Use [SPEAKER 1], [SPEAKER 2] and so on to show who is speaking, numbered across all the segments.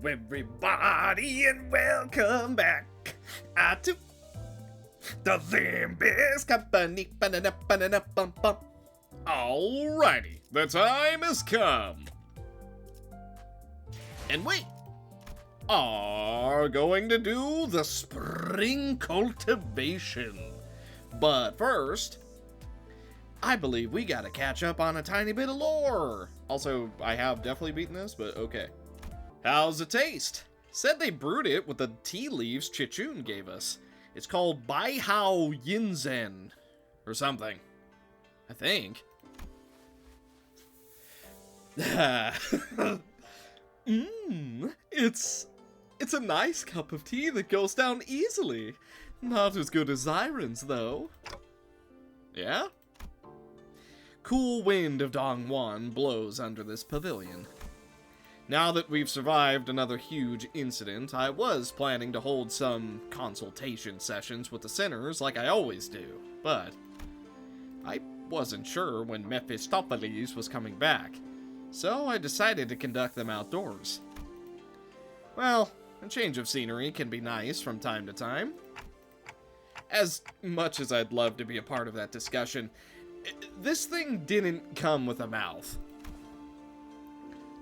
[SPEAKER 1] everybody, and welcome back to the Limbus Company. Alrighty, the time has come. And we are going to do the spring cultivation. But first, I believe we gotta catch up on a tiny bit of lore. Also, I have definitely beaten this, but okay. How's it taste? Said they brewed it with the tea leaves Chichun gave us. It's called Baihao Yinzen, or something. I think. It's a nice cup of tea that goes down easily. Not as good as Zyron's, though. Yeah? Cool wind of Dongwon blows under this pavilion. Now that we've survived another huge incident, I was planning to hold some consultation sessions with the sinners like I always do, but I wasn't sure when Mephistopheles was coming back, so I decided to conduct them outdoors. Well, a change of scenery can be nice from time to time. As much as I'd love to be a part of that discussion, this thing didn't come with a mouth.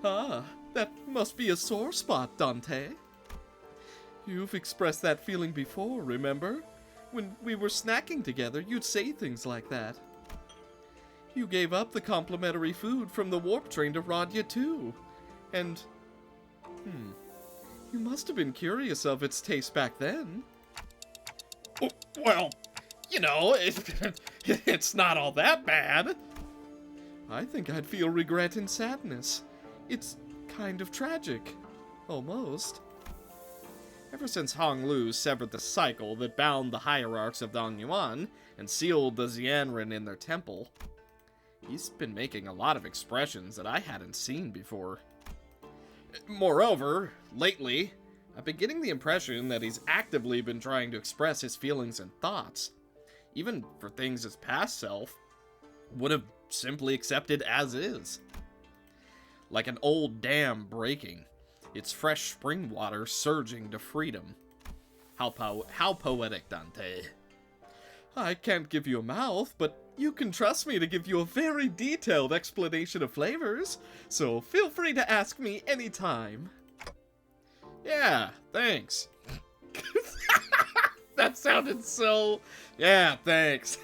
[SPEAKER 1] Ah, that must be a sore spot, Dante. You've expressed that feeling before, remember? When we were snacking together, you'd say things like that. You gave up the complimentary food from the warp train to Rodya too. And, you must have been curious of its taste back then. Well, you know, it's not all that bad. I think I'd feel regret and sadness. It's kind of tragic. Almost. Ever since Hong Lu severed the cycle that bound the hierarchs of Dongyuan and sealed the Xianren in their temple, he's been making a lot of expressions that I hadn't seen before. Moreover, lately, I've been getting the impression that he's actively been trying to express his feelings and thoughts, even for things his past self would have simply accepted as is. Like an old dam breaking, its fresh spring water surging to freedom. How poetic, Dante. I can't give you a mouth, but you can trust me to give you a very detailed explanation of flavors, so feel free to ask me anytime. Yeah, thanks. That sounded so... Yeah, thanks.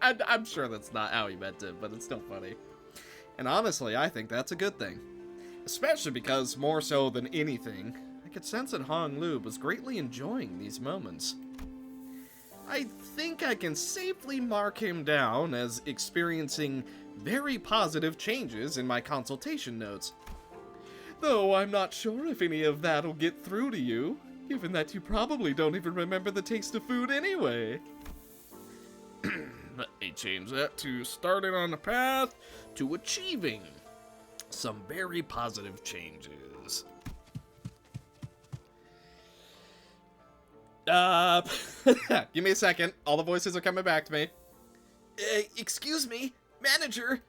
[SPEAKER 1] I'm sure that's not how he meant it, but it's still funny. And honestly, I think that's a good thing. Especially because, more so than anything, I could sense that Hong Lu was greatly enjoying these moments. I think I can safely mark him down as experiencing very positive changes in my consultation notes. Though I'm not sure if any of that'll get through to you, given that you probably don't even remember the taste of food anyway. Let me change that to starting on the path to achieving some very positive changes. Give me a second. All the voices are coming back to me. Excuse me, manager.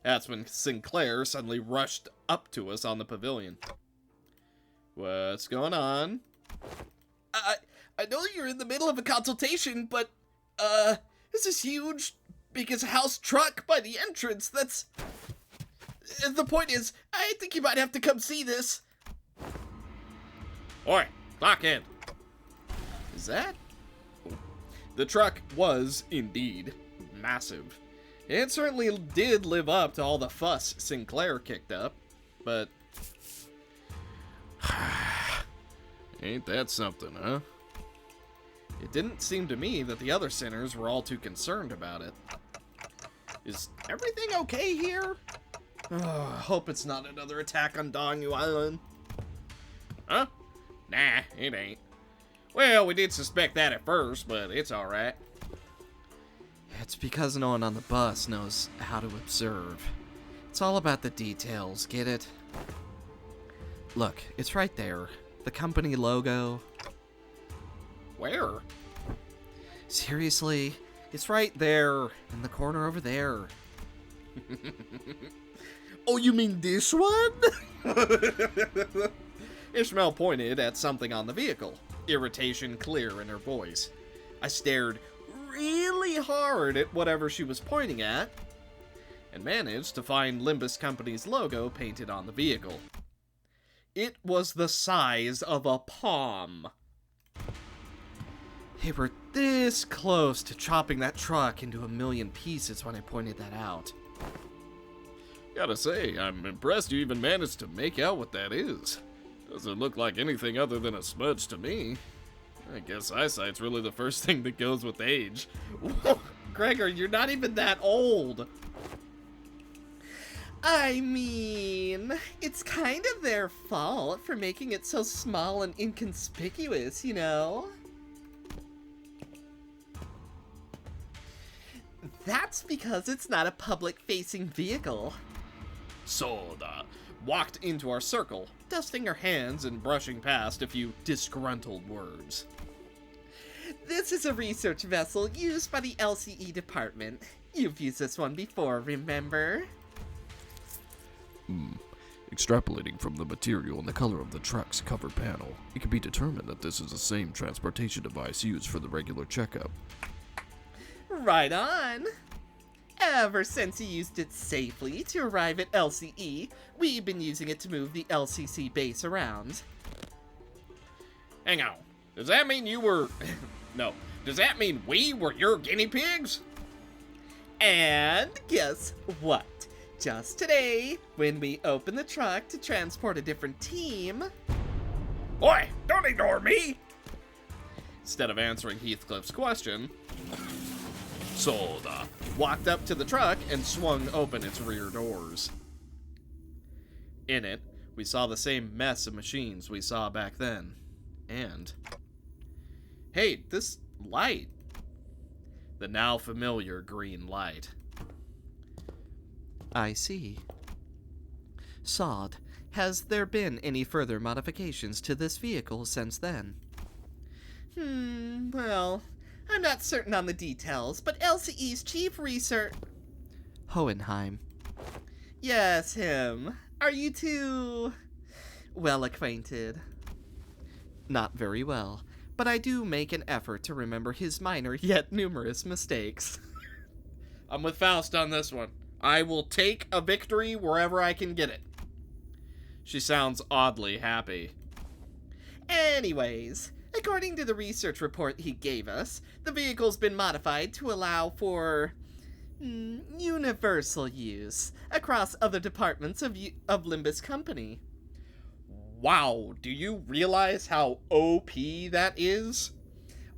[SPEAKER 1] That's when Sinclair suddenly rushed up to us on the pavilion. What's going on? I know you're in the middle of a consultation, but, this is huge, because a house truck by the entrance, that's... The point is, I think you might have to come see this. Oi, clock in. Is that? The truck was, indeed, massive. It certainly did live up to all the fuss Sinclair kicked up, but... Ain't that something, huh? It didn't seem to me that the other sinners were all too concerned about it. Is everything okay here? Hope it's not another attack on Dongyu Island. Huh? Nah, it ain't. Well, we did suspect that at first, but it's alright. It's because no one on the bus knows how to observe. It's all about the details, get it? Look, it's right there. The company logo. Where? Seriously? It's right there, in the corner over there. Oh, you mean this one? Ishmael pointed at something on the vehicle, irritation clear in her voice. I stared really hard at whatever she was pointing at, and managed to find Limbus Company's logo painted on the vehicle. It was the size of a palm. They were this close to chopping that truck into a million pieces when I pointed that out. Gotta say, I'm impressed you even managed to make out what that is. Doesn't look like anything other than a smudge to me. I guess eyesight's really the first thing that goes with age. Gregor, you're not even that old. I mean, it's kind of their fault for making it so small and inconspicuous, you know? That's because it's not a public-facing vehicle. Soda walked into our circle, dusting her hands and brushing past a few disgruntled words. This is a research vessel used by the LCE department. You've used this one before, remember?
[SPEAKER 2] Extrapolating from the material and the color of the truck's cover panel, it can be determined that this is the same transportation device used for the regular checkup.
[SPEAKER 1] Right on. Ever since you used it safely to arrive at LCE, we've been using it to move the LCC base around. Hang on. Does that mean you were... No. Does that mean we were your guinea pigs? And guess what? Just today, when we opened the truck to transport a different team... Oi! Don't ignore me! Instead of answering Heathcliff's question, Soda walked up to the truck and swung open its rear doors. In it, we saw the same mess of machines we saw back then. And... hey, this light. The now familiar green light. I see. Sod, has there been any further modifications to this vehicle since then? Well, I'm not certain on the details, but LCE's chief research... Hohenheim. Yes, him. Are you two... well acquainted? Not very well, but I do make an effort to remember his minor yet numerous mistakes. I'm with Faust on this one. I will take a victory wherever I can get it. She sounds oddly happy. Anyways, according to the research report he gave us, the vehicle's been modified to allow for... universal use across other departments of Limbus Company. Wow, do you realize how OP that is?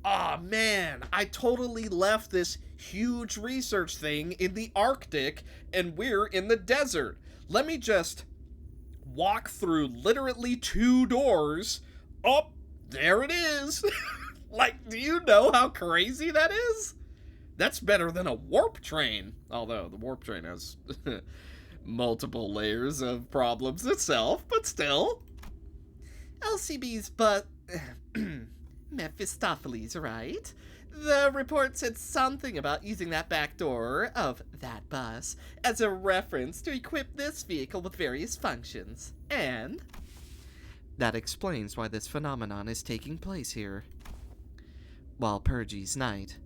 [SPEAKER 1] Aw, man, I totally left this huge research thing in the Arctic and we're in the desert. Let me just walk through literally 2 doors. Oh, there it is. Like, do you know how crazy that is? That's better than a warp train. Although the warp train has multiple layers of problems itself, but still. LCB's but Mephistopheles, right? The report said something about using that back door of that bus as a reference to equip this vehicle with various functions. And that explains why this phenomenon is taking place here. Walpurgis Night.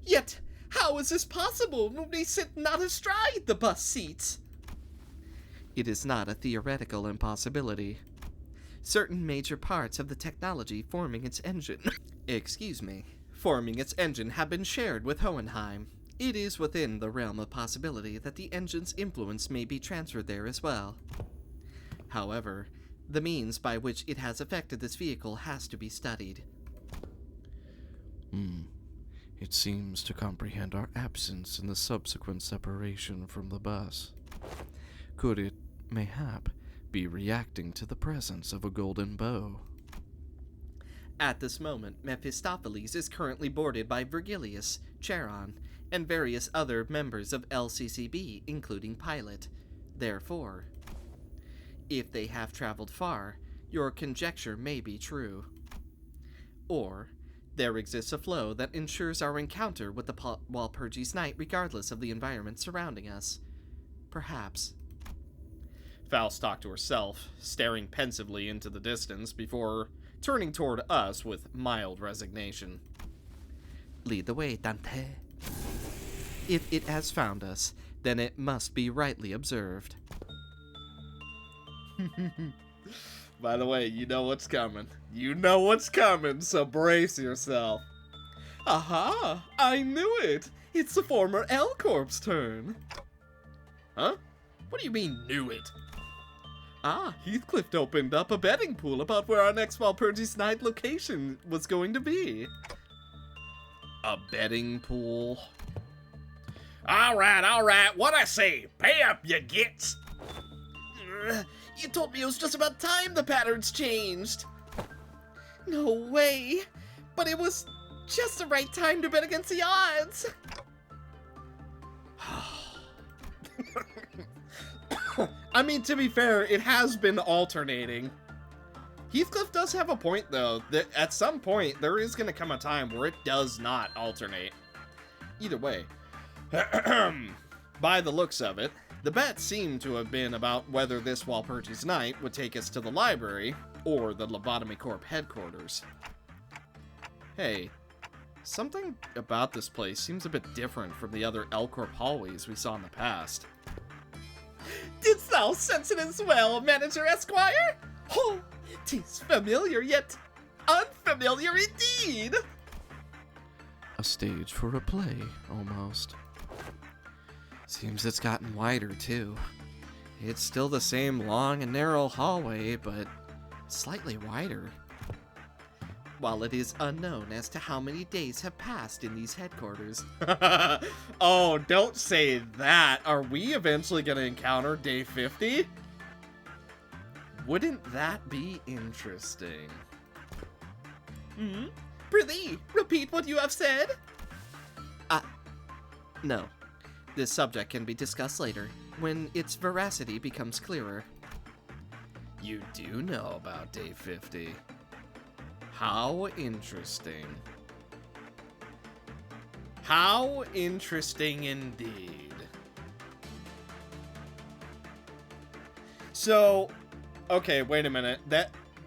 [SPEAKER 1] Yet, how is this possible when we sit not astride the bus seats? It is not a theoretical impossibility. Certain major parts of the technology forming its engine have been shared with Hohenheim. It is within the realm of possibility that the engine's influence may be transferred there as well. However, the means by which it has affected this vehicle has to be studied.
[SPEAKER 2] It seems to comprehend our absence in the subsequent separation from the bus. Could it, mayhap, be reacting to the presence of a golden bow?
[SPEAKER 1] At this moment, Mephistopheles is currently boarded by Virgilius, Charon, and various other members of LCCB, including Pilot. Therefore, if they have traveled far, your conjecture may be true. Or, there exists a flow that ensures our encounter with the Walpurgis Night regardless of the environment surrounding us. Perhaps. Faust talked to herself, staring pensively into the distance before turning toward us with mild resignation.
[SPEAKER 2] Lead the way, Dante. If it has found us, then it must be rightly observed.
[SPEAKER 1] By the way, you know what's coming. You know what's coming, so brace yourself. Aha! I knew it! It's the former L-Corp's turn. Huh? What do you mean, knew it? Ah, Heathcliff opened up a betting pool about where our next Walpurgis Night location was going to be. A betting pool? Alright, what I say? Pay up, you gits! You told me it was just about time the patterns changed. No way! But it was just the right time to bet against the odds. I mean, to be fair, it has been alternating. Heathcliff does have a point, though, that at some point there is going to come a time where it does not alternate. Either way. By the looks of it, the bet seemed to have been about whether this Walpurgis Night would take us to the library or the Lobotomy Corp headquarters. Hey, something about this place seems a bit different from the other L-Corp hallways we saw in the past. Didst thou sense it as well, Manager Esquire? Oh, 'tis familiar, yet unfamiliar indeed!
[SPEAKER 2] A stage for a play, almost. Seems it's gotten wider, too. It's still the same long and narrow hallway, but slightly wider. While it is unknown as to how many days have passed in these headquarters. Oh, don't say that. Are we eventually going to encounter day 50? Wouldn't that be interesting? Prithee, repeat what you have said. No. This subject can be discussed later, when its veracity becomes clearer. You do know about day 50. How interesting. How interesting indeed. So, okay, wait a minute.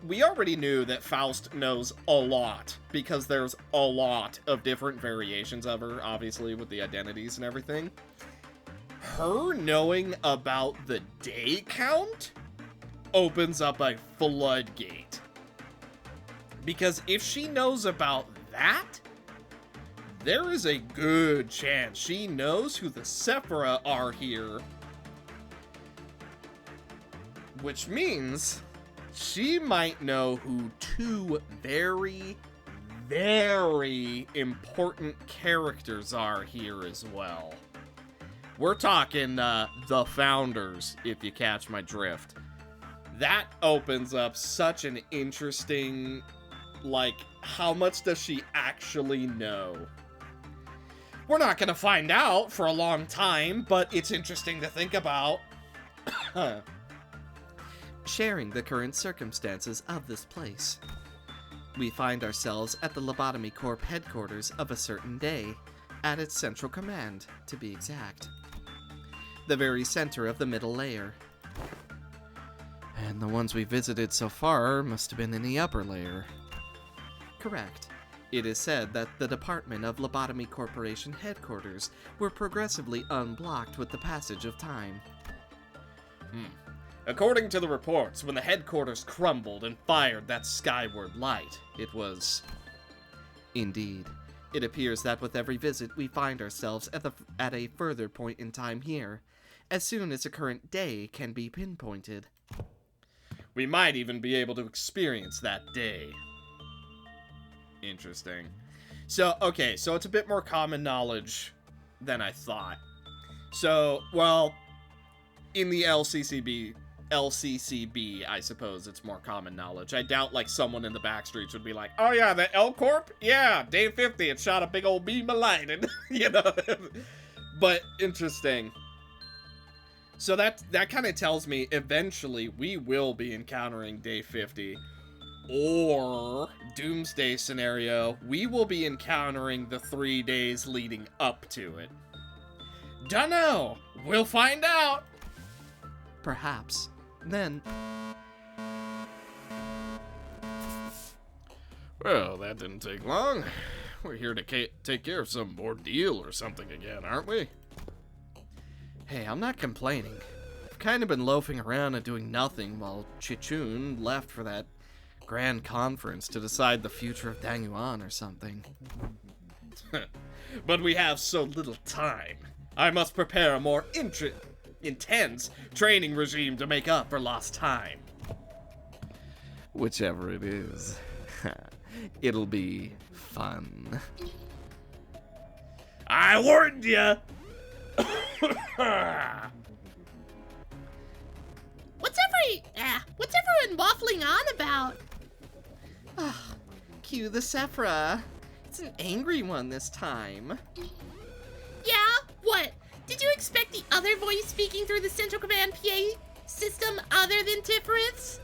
[SPEAKER 2] We already knew that Faust knows a lot, because there's a lot of different variations of her, obviously, with the identities and everything. Her knowing about the day count opens up a floodgate. Because if she knows about that, there is a good chance she knows who the Sephira are here. Which means she might know who two very, very important characters are here as well. We're talking the Founders, if you catch my drift. That opens up such an interesting, like, how much does she actually know? We're not going to find out for a long time, but it's interesting to think about. Sharing the current circumstances of this place. We find ourselves at the Lobotomy Corp headquarters of a certain day, at its central command, to be exact. The very center of the middle layer. And the ones we visited so far must have been in the upper layer. Correct. It is said that the Department of Lobotomy Corporation headquarters were progressively unblocked with the passage of time. According to the reports, when the headquarters crumbled and fired that skyward light, it was... Indeed. It appears that with every visit we find ourselves at a further point in time here, as soon as a current day can be pinpointed. We might even be able to experience that day. Interesting. So, okay, so it's a bit more common knowledge than I thought. So, well, in the LCCB, I suppose it's more common knowledge. I doubt, like, someone in the backstreets would be like, oh yeah, the L-Corp? Yeah, day 50, it shot a big old beam of light, and, you know. But, interesting. So that kind of tells me eventually we will be encountering day 50. Or, doomsday scenario, we will be encountering the 3 days leading up to it. Dunno! We'll find out! Perhaps. Then...
[SPEAKER 1] Well, that didn't take long. We're here to take care of some ordeal or something again, aren't we?
[SPEAKER 2] Hey, I'm not complaining. I've kind of been loafing around and doing nothing while Chichun left for that grand conference to decide the future of Dangyuan or something.
[SPEAKER 1] But we have so little time. I must prepare a more intense training regime to make up for lost time.
[SPEAKER 2] Whichever it is. It'll be fun.
[SPEAKER 1] I warned ya!
[SPEAKER 3] What's everyone waffling on about?
[SPEAKER 2] Cue the Sephra. It's an angry one this time.
[SPEAKER 3] Yeah? What? Did you expect the other voice speaking through the Central Command PA system other than Tifrith's?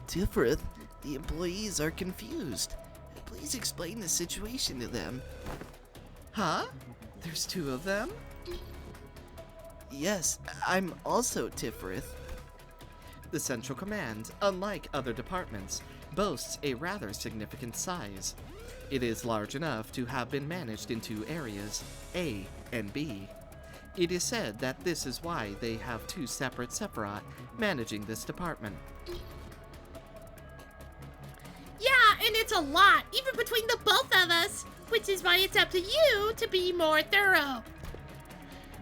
[SPEAKER 2] Tifrith, the employees are confused. Please explain the situation to them. Huh? There's two of them? Yes, I'm also Tifrith. The Central Command, unlike other departments, boasts a rather significant size. It is large enough to have been managed into areas A and B. It is said that this is why they have two separate Sephiroth managing this department.
[SPEAKER 3] Yeah, and it's a lot, even between the both of us, which is why it's up to you to be more thorough.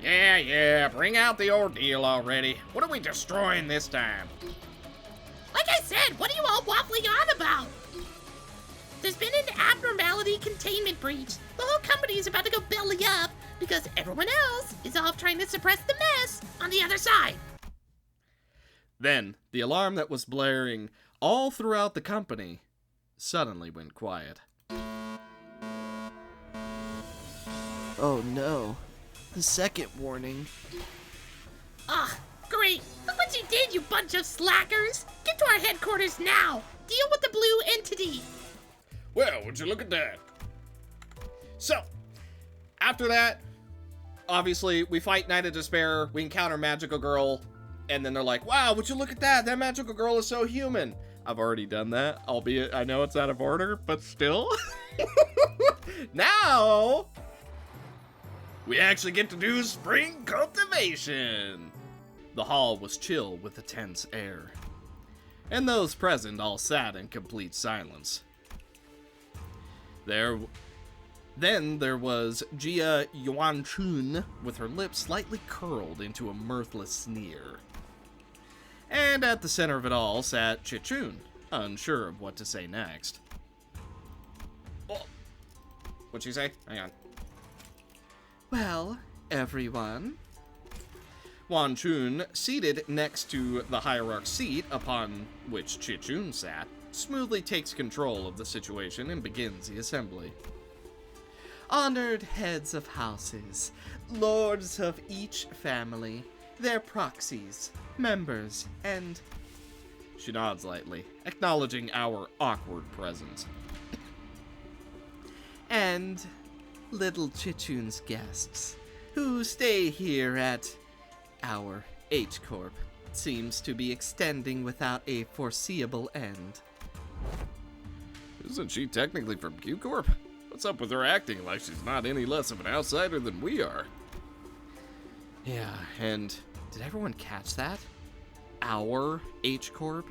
[SPEAKER 1] Yeah, bring out the ordeal already. What are we destroying this time?
[SPEAKER 3] Like I said, what are you all waffling on about? There's been an abnormality containment breach. The whole company is about to go belly up because everyone else is off trying to suppress the mess on the other side.
[SPEAKER 1] Then, the alarm that was blaring all throughout the company suddenly went quiet.
[SPEAKER 2] Oh no. The second warning.
[SPEAKER 3] Great. Look what you did, you bunch of slackers. Get to our headquarters now. Deal with the blue entity.
[SPEAKER 1] Well, would you look at that? So, after that, obviously, we fight Night of Despair, we encounter Magical Girl, and then they're like, wow, would you look at that? That Magical Girl is so human. I've already done that, albeit I know it's out of order, but still. Now, we actually get to do spring cultivation. The hall was chill with a tense air, and those present all sat in complete silence. Then there was Jia Yuanchun with her lips slightly curled into a mirthless sneer. And at the center of it all sat Chichun, unsure of what to say next. Oh, what'd she say? Hang on.
[SPEAKER 2] Well, everyone.
[SPEAKER 1] Wanchun, seated next to the hierarch seat upon which Chichun sat, smoothly takes control of the situation and begins the assembly.
[SPEAKER 2] Honored heads of houses, lords of each family, their proxies, members, and...
[SPEAKER 1] She nods lightly, acknowledging our awkward presence.
[SPEAKER 2] And little Chichun's guests, who stay here at our H-Corp, seems to be extending without a foreseeable end.
[SPEAKER 1] Isn't she technically from Q-Corp? What's up with her acting like she's not any less of an outsider than we are?
[SPEAKER 2] Yeah, and did everyone catch that? Our H-Corp?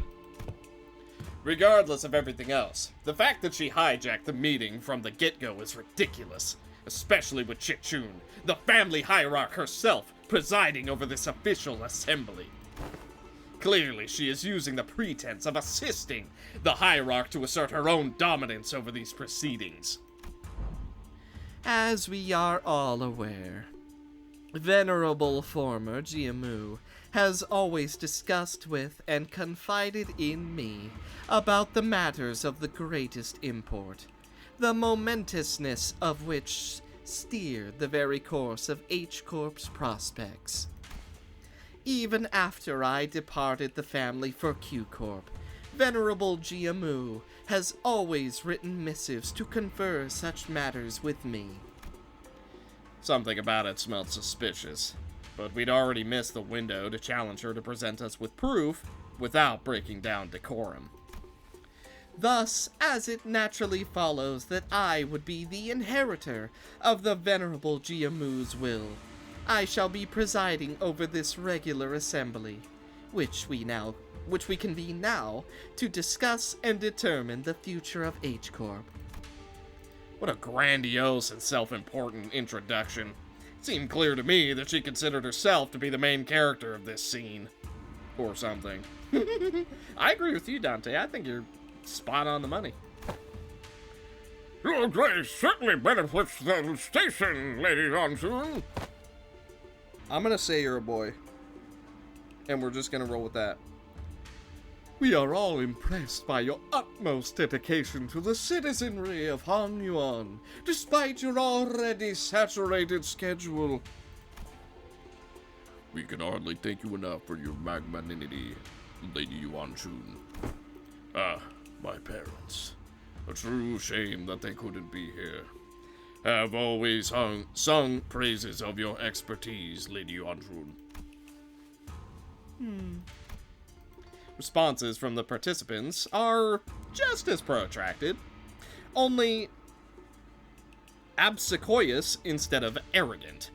[SPEAKER 1] Regardless of everything else, the fact that she hijacked the meeting from the get-go is ridiculous, especially with Chichun, the family hierarch herself, presiding over this official assembly. Clearly, she is using the pretense of assisting the hierarch to assert her own dominance over these proceedings.
[SPEAKER 2] As we are all aware, venerable former Jiamu has always discussed with and confided in me about the matters of the greatest import, the momentousness of which steered the very course of H-Corp's prospects. Even after I departed the family for Q-Corp, venerable Jiamu has always written missives to confer such matters with me.
[SPEAKER 1] Something about it smelled suspicious. but we'd already missed the window to challenge her to present us with proof without breaking down decorum. Thus, as it naturally follows that I would be the inheritor of the venerable Jiamu's will, I shall be presiding over this regular assembly, which we convene now to discuss and determine the future of H-Corp. What a grandiose and self-important introduction. It seemed clear to me that she considered herself to be the main character of this scene. Or something. I agree with you, Dante. I think you're spot on the money.
[SPEAKER 4] Your grace certainly benefits the station, Lady Yonsun.
[SPEAKER 1] I'm gonna say you're a boy. And we're just gonna roll with that. We are all impressed by your utmost dedication to the citizenry of Hong Yuan, despite your already saturated schedule.
[SPEAKER 4] We can hardly thank you enough for your magnanimity, Lady Yuan-chun. Ah, my parents. A true shame that they couldn't be here. Have always sung praises of your expertise, Lady Yuan-chun.
[SPEAKER 1] Responses from the participants are just as protracted, only obsequious instead of arrogant.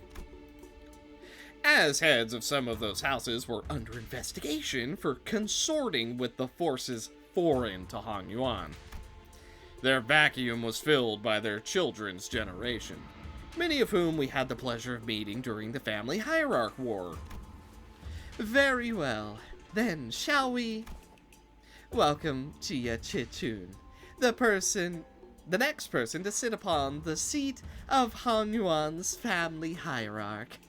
[SPEAKER 1] As heads of some of those houses were under investigation for consorting with the forces foreign to Hong Yuan. Their vacuum was filled by their children's generation, many of whom we had the pleasure of meeting during the family hierarch war. Very well, then shall we welcome Jia Chichun, the next person to sit upon the seat of Hong Yuan's family hierarch.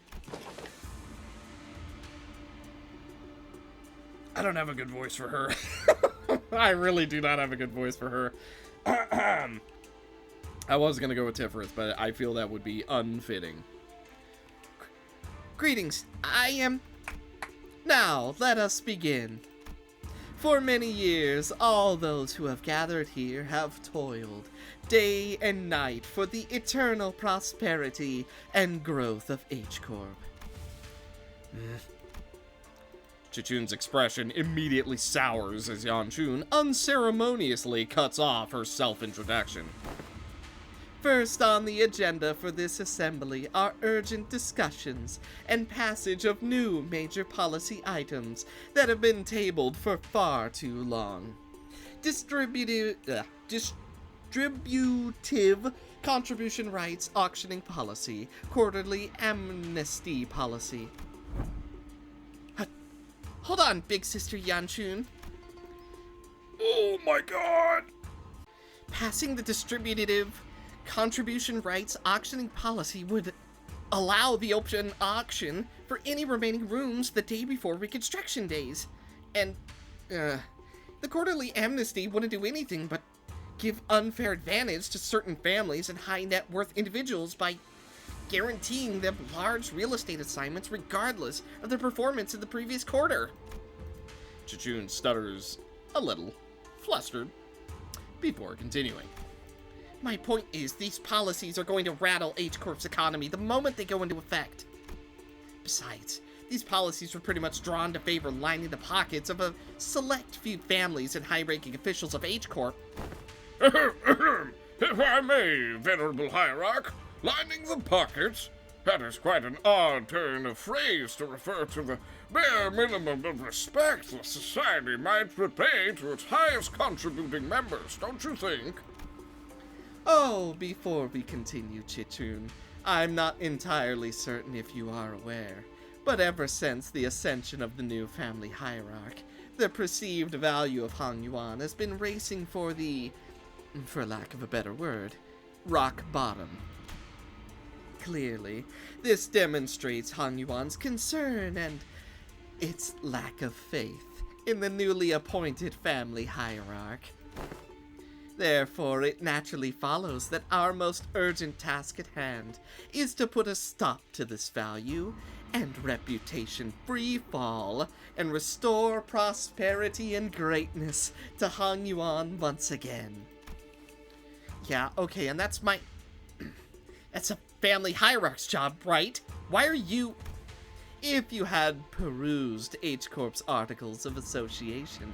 [SPEAKER 1] I don't have a good voice for her. I really do not have a good voice for her. I was gonna go with Tiferet, but I feel that would be unfitting. Greetings, I am... Now, let us begin. For many years, all those who have gathered here have toiled, day and night, for the eternal prosperity and growth of H-Corp. Chichun's expression immediately sours as Yanchun unceremoniously cuts off her self-introduction. First on the agenda for this assembly are urgent discussions and passage of new major policy items that have been tabled for far too long. Distributive contribution rights auctioning policy, quarterly amnesty policy. Hold on, big sister Yanchun.
[SPEAKER 4] Oh my god!
[SPEAKER 1] Passing the distributive contribution rights auctioning policy would allow the open auction for any remaining rooms the day before reconstruction days. And, the quarterly amnesty wouldn't do anything but give unfair advantage to certain families and high net worth individuals by guaranteeing them large real estate assignments regardless of their performance in the previous quarter. Chichun stutters a little, flustered, before continuing. My point is, these policies are going to rattle H-Corp's economy the moment they go into effect. Besides, these policies were pretty much drawn to favor lining the pockets of a select few families and high-ranking officials of H-Corp.
[SPEAKER 4] If I may, venerable hierarch, lining the pockets? That is quite an odd turn of phrase to refer to the bare minimum of respect the society might pay to its highest contributing members, don't you think?
[SPEAKER 1] Oh, before we continue, Chichun, I'm not entirely certain if you are aware, but ever since the ascension of the new family hierarch, the perceived value of Hong Yuan has been racing for the, for lack of a better word, rock bottom. Clearly, this demonstrates Hong Yuan's concern and its lack of faith in the newly appointed family hierarch. Therefore, it naturally follows that our most urgent task at hand is to put a stop to this value and reputation free fall and restore prosperity and greatness to Hong Yuan once again. Yeah, okay, and that's a family hierarch's job, right? Why are you... If you had perused H-Corp's articles of association,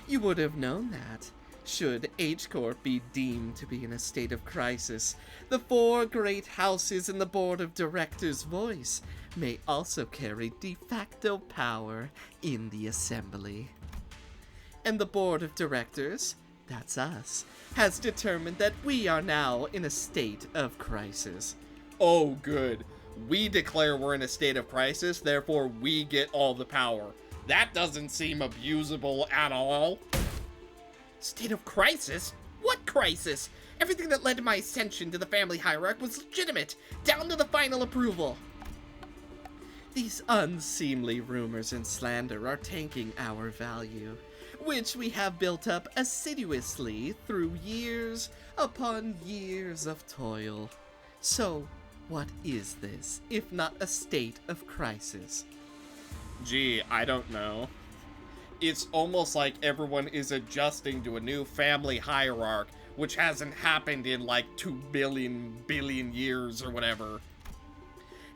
[SPEAKER 1] you would have known that, should H-Corp be deemed to be in a state of crisis, the 4 great houses in the board of directors' voice may also carry de facto power in the assembly. And the board of directors, that's us, has determined that we are now in a state of crisis. Oh, good. We declare we're in a state of crisis, therefore we get all the power. That doesn't seem abusable at all.
[SPEAKER 3] State of crisis? What crisis? Everything that led to my ascension to the family hierarchy was legitimate, down to the final approval.
[SPEAKER 1] These unseemly rumors and slander are tanking our value, which we have built up assiduously through years upon years of toil. So, what is this, if not a state of crisis?
[SPEAKER 4] Gee, I don't know. It's almost like everyone is adjusting to a new family hierarchy, which hasn't happened in like 2 billion years or whatever.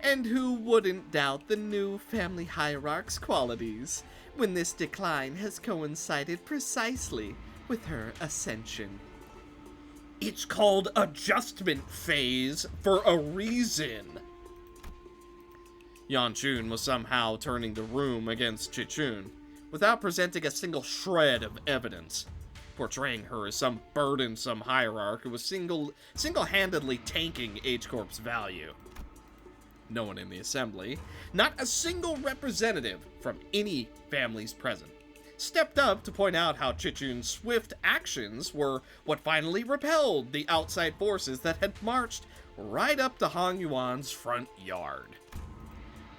[SPEAKER 1] And who wouldn't doubt the new family hierarch's qualities, when this decline has coincided precisely with her ascension?
[SPEAKER 4] It's called adjustment phase for a reason.
[SPEAKER 1] Yanchun was somehow turning the room against Chichun, without presenting a single shred of evidence, portraying her as some burdensome hierarch who was single-handedly tanking H-Corp's value. No one in the assembly, not a single representative from any families present, stepped up to point out how Chichun's swift actions were what finally repelled the outside forces that had marched right up to Hong Yuan's front yard.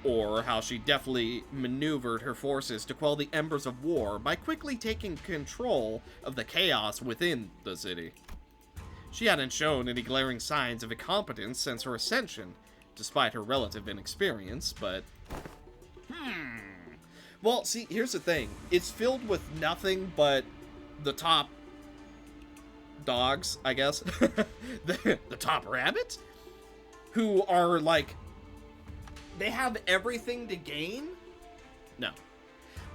[SPEAKER 1] Or how she deftly maneuvered her forces to quell the embers of war by quickly taking control of the chaos within the city. She hadn't shown any glaring signs of incompetence since her ascension, despite her relative inexperience, but... Well, see, here's the thing. It's filled with nothing but the top dogs, I guess. the top rabbits? Who are, like... They have everything to gain? No.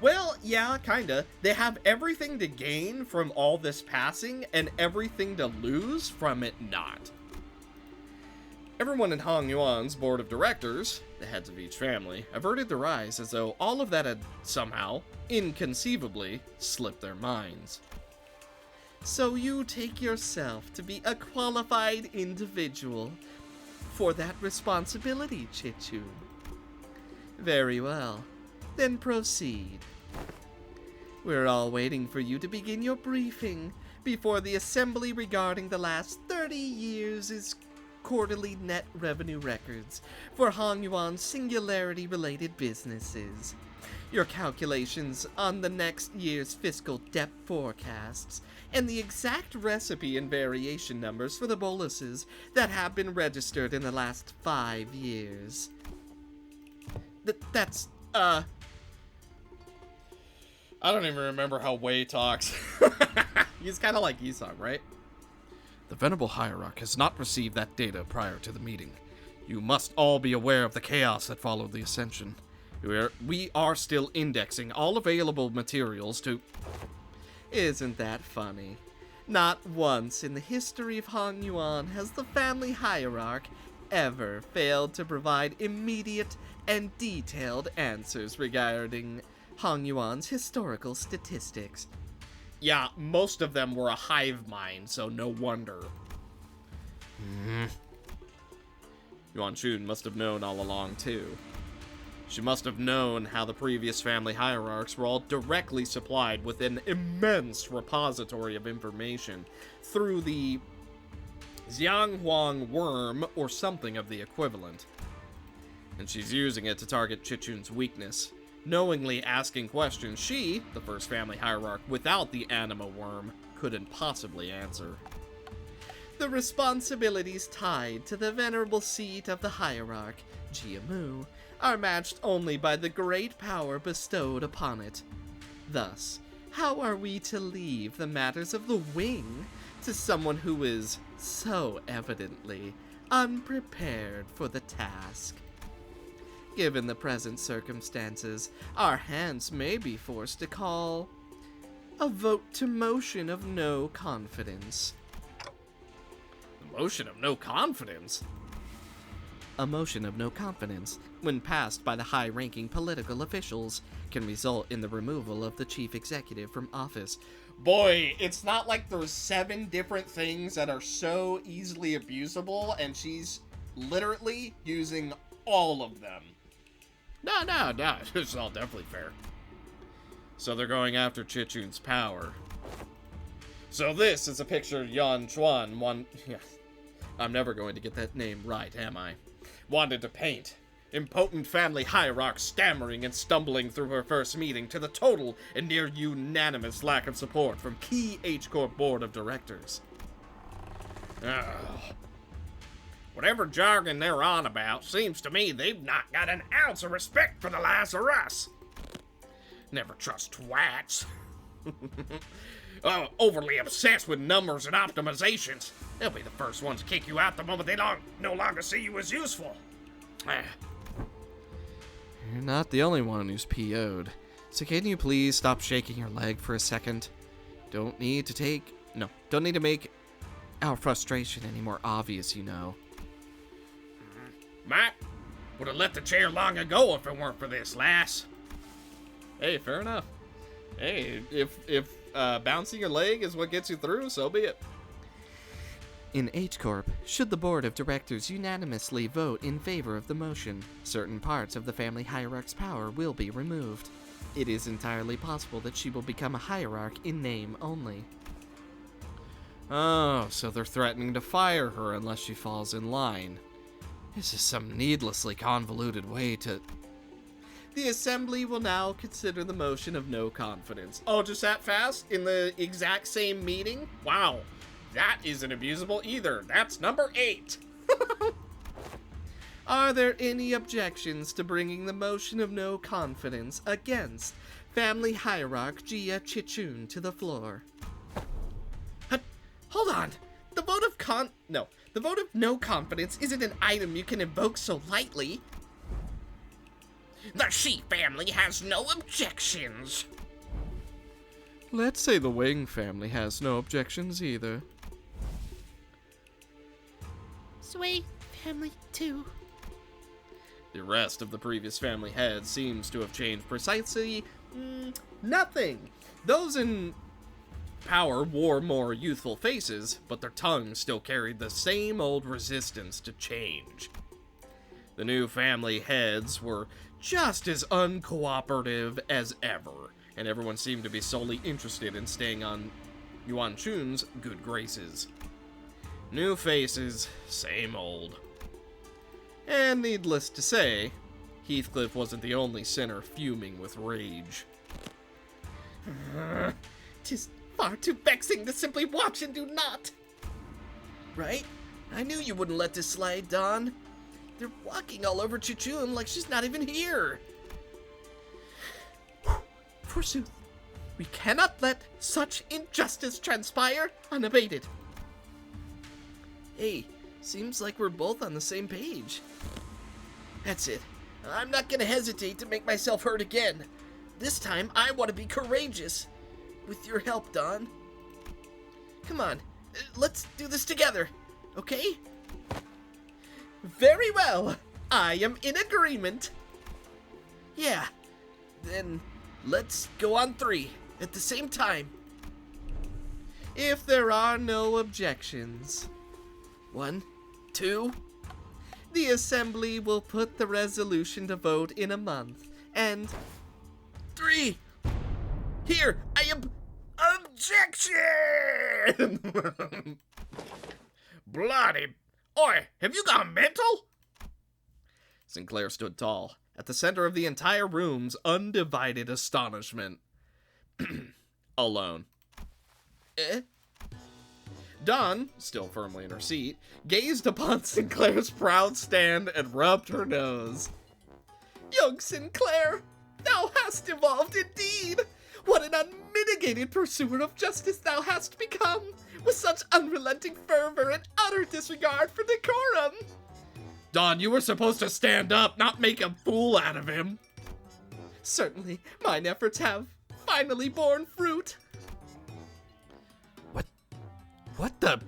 [SPEAKER 1] Well, yeah, kinda. They have everything to gain from all this passing, and everything to lose from it not. Everyone in Hong Yuan's board of directors, the heads of each family, averted their eyes as though all of that had somehow, inconceivably, slipped their minds. So you take yourself to be a qualified individual for that responsibility, Chichun. Very well. Then proceed. We're all waiting for you to begin your briefing before the assembly regarding the last 30 years' quarterly net revenue records for Hong Yuan's singularity-related businesses, your calculations on the next year's fiscal depth forecasts, and the exact recipe and variation numbers for the boluses that have been registered in the last 5 years. That's,
[SPEAKER 4] I don't even remember how Wei talks.
[SPEAKER 1] He's kind of like Yisong, right?
[SPEAKER 2] The Venerable Hierarch has not received that data prior to the meeting. You must all be aware of the chaos that followed the ascension. We are still indexing all available materials to...
[SPEAKER 1] Isn't that funny? Not once in the history of Hong Yuan has the family hierarch ever failed to provide immediate and detailed answers regarding Hong Yuan's historical statistics.
[SPEAKER 4] Yeah, most of them were a hive mind, so no wonder.
[SPEAKER 1] Yuan Chun must have known all along, too. She must have known how the previous family hierarchs were all directly supplied with an immense repository of information through the Xianghuang worm or something of the equivalent. And she's using it to target Chichun's weakness, knowingly asking questions she, the first family hierarch without the anima worm, couldn't possibly answer. The responsibilities tied to the venerable seat of the hierarch, Jiamu, are matched only by the great power bestowed upon it. Thus, how are we to leave the matters of the wing to someone who is so evidently unprepared for the task?
[SPEAKER 2] given the present circumstances, our hands may be forced to call a vote to motion of no confidence.
[SPEAKER 1] The motion of no confidence?
[SPEAKER 2] A motion of no confidence, when passed by the high-ranking political officials, can result in the removal of the chief executive from office.
[SPEAKER 1] Boy, it's not like there's 7 different things that are so easily abusable, and she's literally using all of them. No, it's all definitely fair. So they're going after Chichun's power. So this is a picture of Yan Chuan I'm never going to get that name right, am I? Wanted to paint. Impotent family hierarch stammering and stumbling through her first meeting to the total and near unanimous lack of support from key H-Corp board of directors. Whatever jargon they're on about, seems to me they've not got an ounce of respect for the likes of us. Never trust twats. Overly obsessed with numbers and optimizations. They'll be the first ones to kick you out the moment they no longer see you as useful.
[SPEAKER 2] You're not the only one who's PO'd. So can you please stop shaking your leg for a second? Don't need to make our frustration any more obvious, you know.
[SPEAKER 4] Matt, would have left the chair long ago if it weren't for this, lass.
[SPEAKER 1] Hey, fair enough. Hey, if bouncing your leg is what gets you through, so be it.
[SPEAKER 2] In H-Corp, should the board of directors unanimously vote in favor of the motion, certain parts of the family hierarch's power will be removed. It is entirely possible that she will become a hierarch in name only.
[SPEAKER 1] Oh, so they're threatening to fire her unless she falls in line.
[SPEAKER 2] This is some needlessly convoluted way to...
[SPEAKER 1] The assembly will now consider the motion of no confidence. Oh, just that fast? In the exact same meeting? Wow. That isn't abusable either. That's number 8.
[SPEAKER 2] Are there any objections to bringing the motion of no confidence against family hierarch Jia Chichun to the floor?
[SPEAKER 3] Hold on. The vote of no confidence isn't an item you can invoke so lightly. The Shi family has no objections.
[SPEAKER 2] Let's say the Wang family has no objections either.
[SPEAKER 3] Sui family too.
[SPEAKER 1] The rest of the previous family heads seems to have changed precisely nothing. Those in power wore more youthful faces, but their tongues still carried the same old resistance to change. The new family heads were just as uncooperative as ever, and everyone seemed to be solely interested in staying on Yuan Chun's good graces. New faces, same old. And needless to say, Heathcliff wasn't the only sinner fuming with rage.
[SPEAKER 3] 'Tis far too vexing to simply watch and do not.
[SPEAKER 5] Right? I knew you wouldn't let this slide, Don. They're walking all over Chichun like she's not even here.
[SPEAKER 3] Forsooth, we cannot let such injustice transpire unabated.
[SPEAKER 5] Hey, seems like we're both on the same page. That's it. I'm not gonna hesitate to make myself heard again. This time, I want to be courageous. With your help, Don. Come on, let's do this together, okay?
[SPEAKER 3] Very well. I am in agreement.
[SPEAKER 5] Yeah. Then let's go on 3 at the same time.
[SPEAKER 2] If there are no objections,
[SPEAKER 5] 1, 2.
[SPEAKER 2] the assembly will put the resolution to vote in a month, and
[SPEAKER 5] 3. Here, I am...
[SPEAKER 4] Objection! Bloody... Oi, have you gone mental?
[SPEAKER 1] Sinclair stood tall, at the center of the entire room's undivided astonishment. Alone. Dawn, still firmly in her seat, gazed upon Sinclair's proud stand and rubbed her nose.
[SPEAKER 3] Young Sinclair, thou hast evolved indeed. What an unmitigated pursuer of justice thou hast become, with such unrelenting fervor and utter disregard for decorum.
[SPEAKER 1] Don, you were supposed to stand up, not make a fool out of him.
[SPEAKER 5] Certainly, mine efforts have finally borne fruit. What the?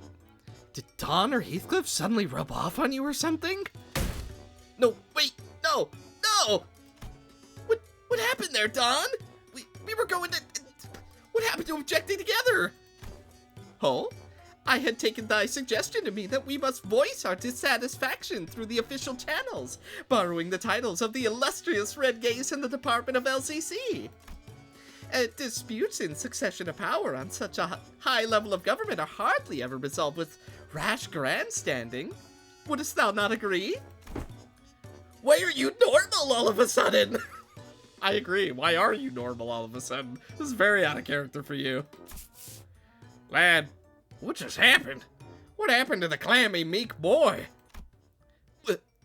[SPEAKER 5] Did Don or Heathcliff suddenly rub off on you or something? No, wait, no! What happened there, Don? We were going to... What happened to objecting together? Oh? I had taken thy suggestion to me that we must voice our dissatisfaction through the official channels, borrowing the titles of the illustrious Red Gaze in the Department of LCC. Disputes in succession of power on such a high level of government are hardly ever resolved with rash grandstanding. Wouldst thou not agree? Why are you normal all of a sudden?
[SPEAKER 1] I agree. Why are you normal all of a sudden? This is very out of character for you.
[SPEAKER 5] Lad, what just happened? What happened to the clammy, meek boy?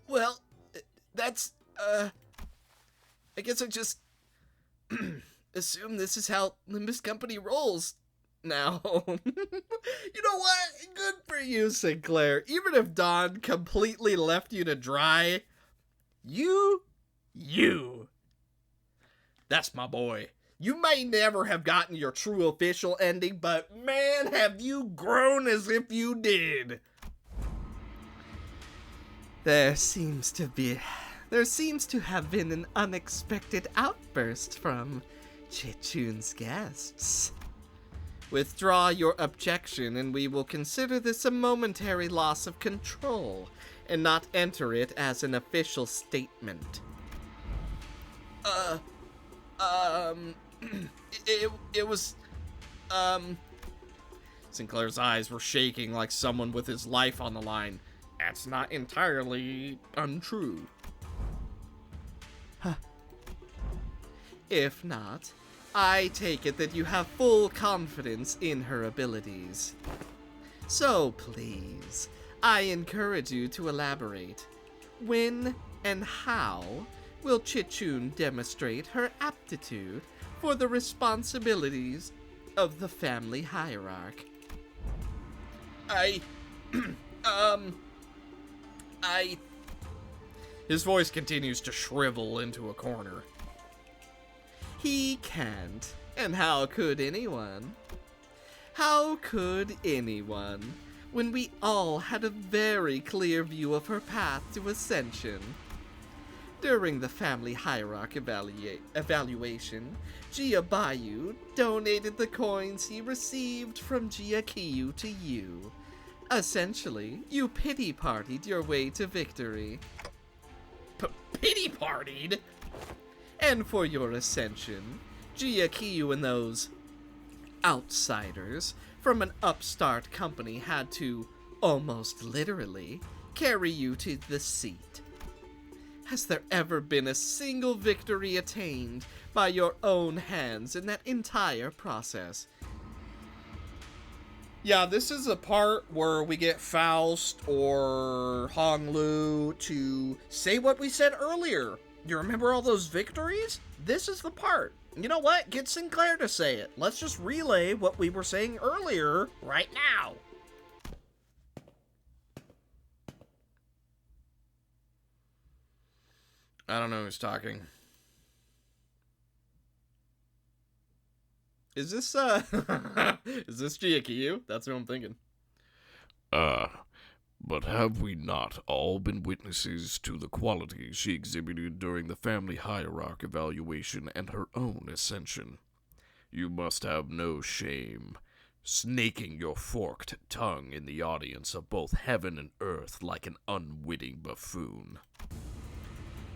[SPEAKER 5] Well, that's, I guess I just assume this is how Limbus Company rolls now.
[SPEAKER 1] You know what? Good for you, Sinclair. Even if Don completely left you to dry, you. That's my boy. You may never have gotten your true official ending, but man, have you grown as if you did.
[SPEAKER 5] There seems to have been an unexpected outburst from Chichun's guests. Withdraw your objection and we will consider this a momentary loss of control and not enter it as an official statement. It was,
[SPEAKER 1] Sinclair's eyes were shaking like someone with his life on the line. That's not entirely untrue.
[SPEAKER 5] If not, I take it that you have full confidence in her abilities. So please, I encourage you to elaborate. When and how will Chichun demonstrate her aptitude for the responsibilities of the family hierarch?
[SPEAKER 1] His voice continues to shrivel into a corner.
[SPEAKER 5] He can't, and how could anyone? How could anyone, when we all had a very clear view of her path to ascension? During the family hierarch evaluation, Jiabayu donated the coins he received from Jiakiyu to you. Essentially, you pity-partied your way to victory.
[SPEAKER 1] Pity-partied?
[SPEAKER 5] And for your ascension, Jiakiyu and those outsiders from an upstart company had to, almost literally, carry you to the seat. Has there ever been a single victory attained by your own hands in that entire process?
[SPEAKER 1] Yeah, this is a part where we get Faust or Honglu to say what we said earlier. You remember all those victories? This is the part. You know what? Get Sinclair to say it. Let's just relay what we were saying earlier right now. I don't know who's talking. Is this, is this Jiakiyu? That's what I'm thinking.
[SPEAKER 4] But have we not all been witnesses to the qualities she exhibited during the family hierarch evaluation and her own ascension? You must have no shame, snaking your forked tongue in the audience of both heaven and earth like an unwitting buffoon.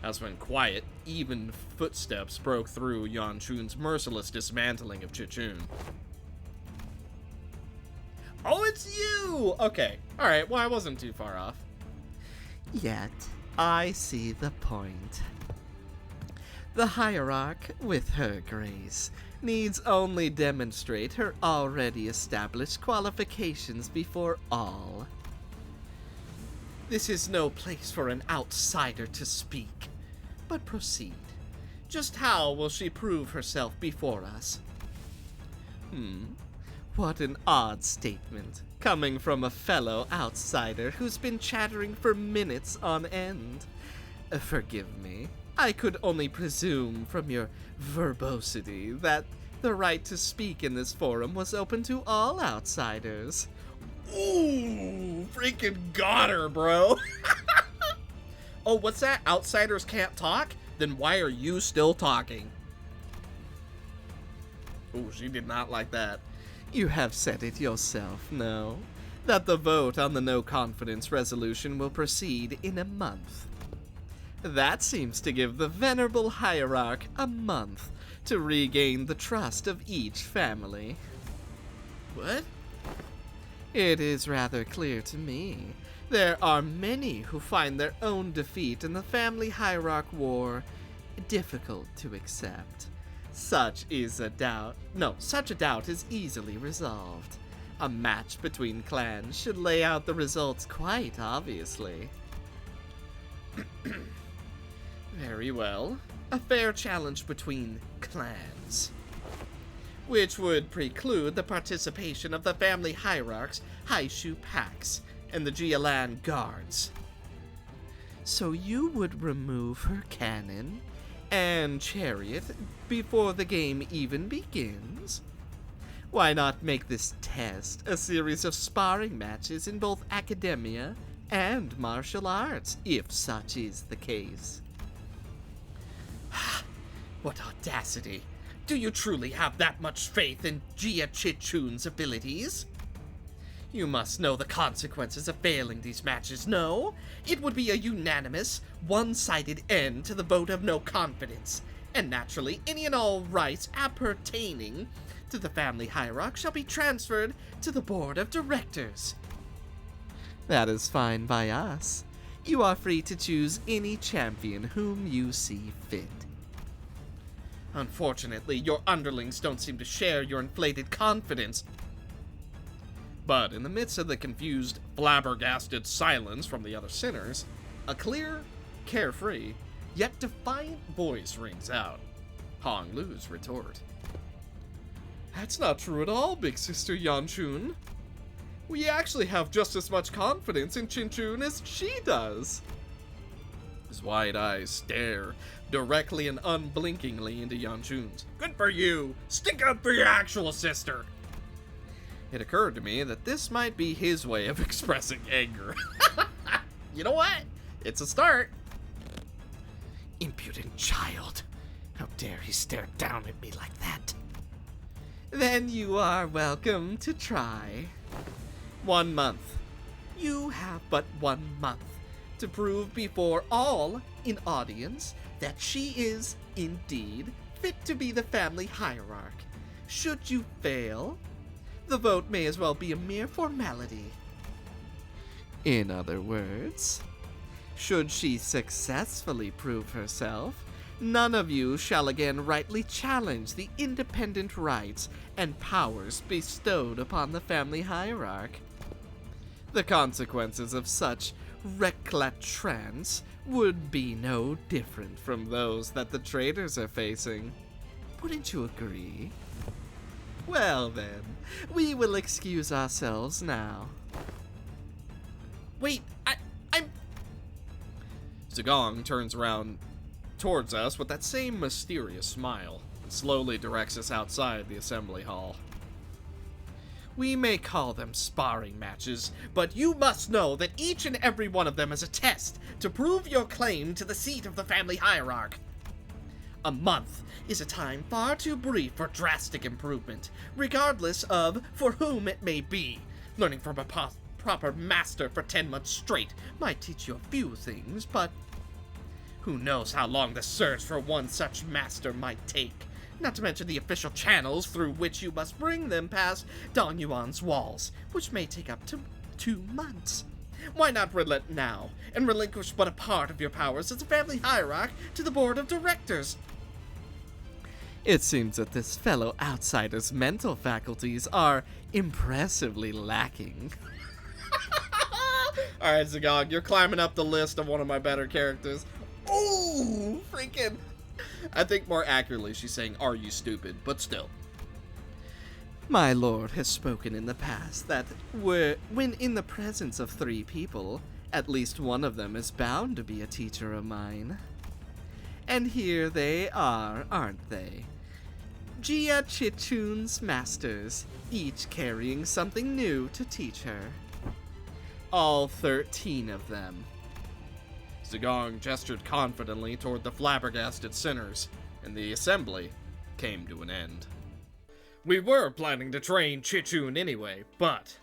[SPEAKER 1] That's when quiet, even footsteps broke through Yan Chun's merciless dismantling of Chichun. Oh, it's you! Okay. Alright, well, I wasn't too far off.
[SPEAKER 5] Yet, I see the point. The hierarch, with her grace, needs only demonstrate her already established qualifications before all. This is no place for an outsider to speak, but proceed. Just how will she prove herself before us?
[SPEAKER 1] What an odd statement, coming from a fellow outsider who's been chattering for minutes on end. Forgive me, I could only presume from your verbosity that the right to speak in this forum was open to all outsiders.
[SPEAKER 5] Ooh, freaking got her, bro. Oh, what's that? Outsiders can't talk? Then why are you still talking? Ooh, she did not like that.
[SPEAKER 1] You have said it yourself, no? That the vote on the no confidence resolution will proceed in a month. That seems to give the venerable hierarch a month to regain the trust of each family.
[SPEAKER 5] What?
[SPEAKER 1] It is rather clear to me. There are many who find their own defeat in the family hierarch war difficult to accept. Such a doubt is easily resolved. A match between clans should lay out the results quite obviously. Very well. A fair challenge between clans, which would preclude the participation of the family hierarchs Haishu Pax and the Jialan Guards. So you would remove her cannon and chariot before the game even begins? Why not make this test a series of sparring matches in both academia and martial arts, if such is the case?
[SPEAKER 5] What audacity! Do you truly have that much faith in Jia Chichun's abilities? You must know the consequences of failing these matches, no? It would be a unanimous, one-sided end to the vote of no confidence, and naturally any and all rights appertaining to the family hierarch shall be transferred to the board of directors.
[SPEAKER 1] That is fine by us. You are free to choose any champion whom you see fit.
[SPEAKER 5] Unfortunately, your underlings don't seem to share your inflated confidence. But in the midst of the confused, flabbergasted silence from the other sinners, a clear, carefree, yet defiant voice rings out. Hong Lu's retort.
[SPEAKER 1] That's not true at all, big sister Yanchun. We actually have just as much confidence in Chinchun as she does.
[SPEAKER 5] His wide eyes stare directly and unblinkingly into Yanchun's. Good for you! Stick up for your actual sister! It occurred to me that this might be his way of expressing anger. You know what? It's a start.
[SPEAKER 1] Impudent child. How dare he stare down at me like that? Then you are welcome to try. 1 month. You have but 1 month to prove before all in audience that she is, indeed, fit to be the family hierarch. Should you fail, the vote may as well be a mere formality. In other words, should she successfully prove herself, none of you shall again rightly challenge the independent rights and powers bestowed upon the family hierarch. The consequences of such reclatrance would be no different from those that the traitors are facing. Wouldn't you agree? Well then, we will excuse ourselves now.
[SPEAKER 5] Wait, I'm... Zagong turns around towards us with that same mysterious smile and slowly directs us outside the assembly hall. We may call them sparring matches, but you must know that each and every one of them is a test to prove your claim to the seat of the family hierarch. A month is a time far too brief for drastic improvement, regardless of for whom it may be. Learning from a proper master for 10 months straight might teach you a few things, but who knows how long the search for one such master might take. Not to mention the official channels through which you must bring them past Dong Yuan's walls, which may take up to 2 months. Why not relent now, and relinquish but a part of your powers as a family hierarch to the board of directors?
[SPEAKER 1] It seems that this fellow outsider's mental faculties are impressively lacking.
[SPEAKER 5] Alright, Zagog, you're climbing up the list of one of my better characters. Ooh, freaking... I think more accurately she's saying, are you stupid? But still.
[SPEAKER 1] My lord has spoken in the past that when in the presence of 3 people, at least one of them is bound to be a teacher of mine. And here they are, aren't they? Gia Chichun's masters, each carrying something new to teach her. All 13 of them.
[SPEAKER 2] Zigong gestured confidently toward the flabbergasted sinners, and the assembly came to an end.
[SPEAKER 1] We were planning to train Chichun anyway, but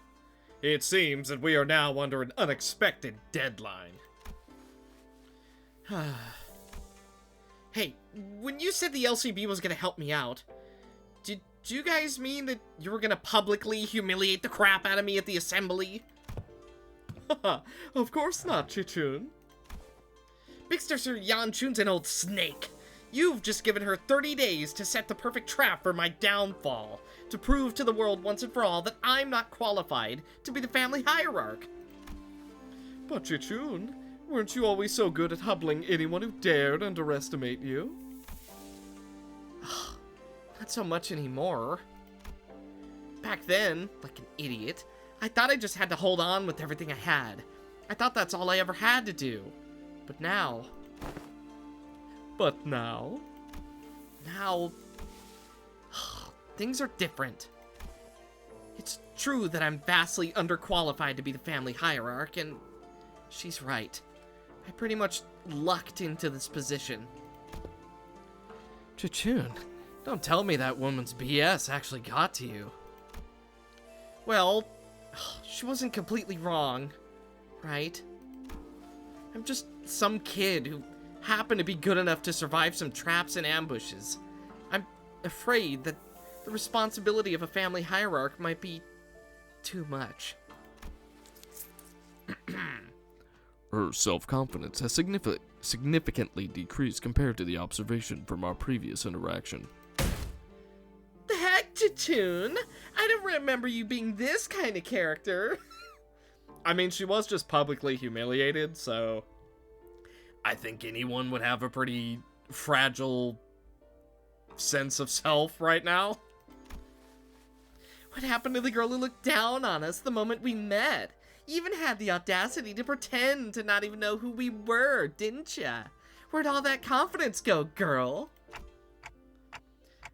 [SPEAKER 1] it seems that we are now under an unexpected deadline. Hey, when you said the LCB was gonna help me out, did you guys mean that you were gonna publicly humiliate the crap out of me at the assembly? Of course not, Chichun. Big Sister Yanchun's an old snake. You've just given her 30 days to set the perfect trap for my downfall, to prove to the world once and for all that I'm not qualified to be the family hierarch. But Chichun, weren't you always so good at hubbling anyone who dared underestimate you? Not so much anymore. Back then, like an idiot, I thought I just had to hold on with everything I had. I thought that's all I ever had to do. But now... Now, things are different. It's true that I'm vastly underqualified to be the family hierarch, and she's right. I pretty much lucked into this position. Chichun, don't tell me that woman's BS actually got to you. Well, she wasn't completely wrong, right? I'm just some kid who happened to be good enough to survive some traps and ambushes. I'm afraid that the responsibility of a family hierarch might be too much.
[SPEAKER 2] Her self-confidence has significantly decreased compared to the observation from our previous interaction.
[SPEAKER 1] The heck, Chichun? I don't remember you being this kind of character. I mean, she was just publicly humiliated, so I think anyone would have a pretty fragile sense of self right now. What happened to the girl who looked down on us the moment we met? You even had the audacity to pretend to not even know who we were, didn't ya? Where'd all that confidence go, girl?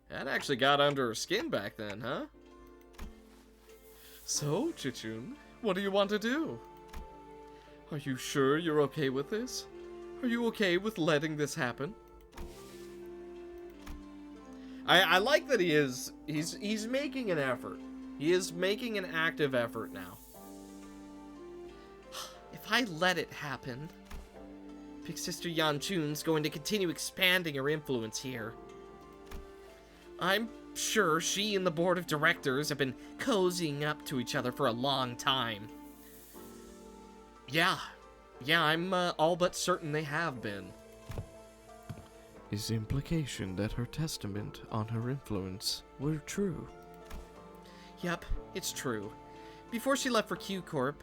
[SPEAKER 1] That actually got under her skin back then, huh? So, Chichun, what do you want to do? Are you sure you're okay with this? Are you okay with letting this happen? I like that he's making an effort. He is making an active effort now. If I let it happen, Big Sister Yanchun's going to continue expanding her influence here. I'm sure she and the board of directors have been cozying up to each other for a long time. Yeah, I'm all but certain they have been.
[SPEAKER 2] Is the implication that her testament on her influence were true?
[SPEAKER 1] Yep, it's true. Before she left for Q Corp,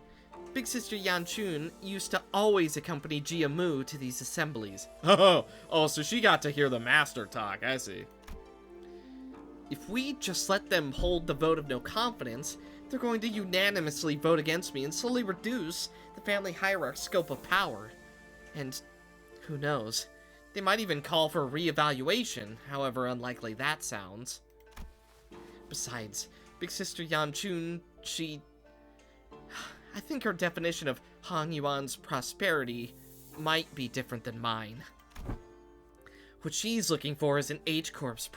[SPEAKER 1] Big Sister Yanchun used to always accompany Jia Mu to these assemblies. Oh, so she got to hear the master talk, I see. If we just let them hold the vote of no confidence, they're going to unanimously vote against me and slowly reduce the family hierarch's scope of power. And who knows, they might even call for a reevaluation, however unlikely that sounds. Besides, Big Sister Yanchun, I think her definition of Han Yuan's prosperity might be different than mine. What she's looking for is an H Corp's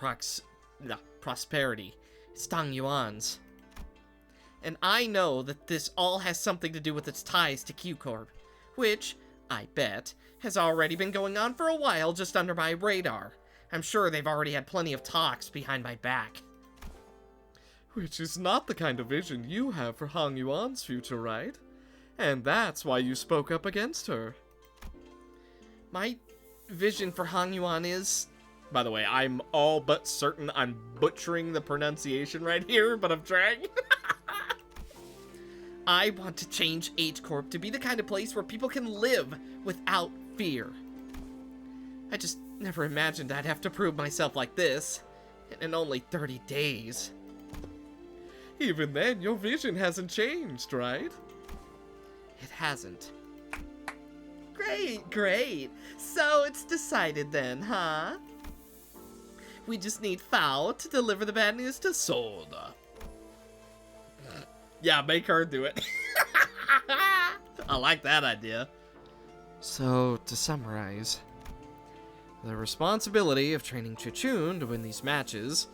[SPEAKER 1] prosperity. It's Dong Yuan's. And I know that this all has something to do with its ties to Q Corp, which, I bet, has already been going on for a while just under my radar. I'm sure they've already had plenty of talks behind my back. Which is not the kind of vision you have for Han Yuan's future, right? And that's why you spoke up against her. My vision for Han Yuan is... By the way, I'm all but certain I'm butchering the pronunciation right here, but I'm trying. I want to change H Corp to be the kind of place where people can live without fear. I just never imagined I'd have to prove myself like this, in only 30 days. Even then, your vision hasn't changed, right?
[SPEAKER 5] It hasn't. Great. So it's decided then, huh? We just need Fowl to deliver the bad news to
[SPEAKER 1] Soda. Yeah, make her do it. I like that idea.
[SPEAKER 2] So, to summarize, the responsibility of training Chichun to win these matches,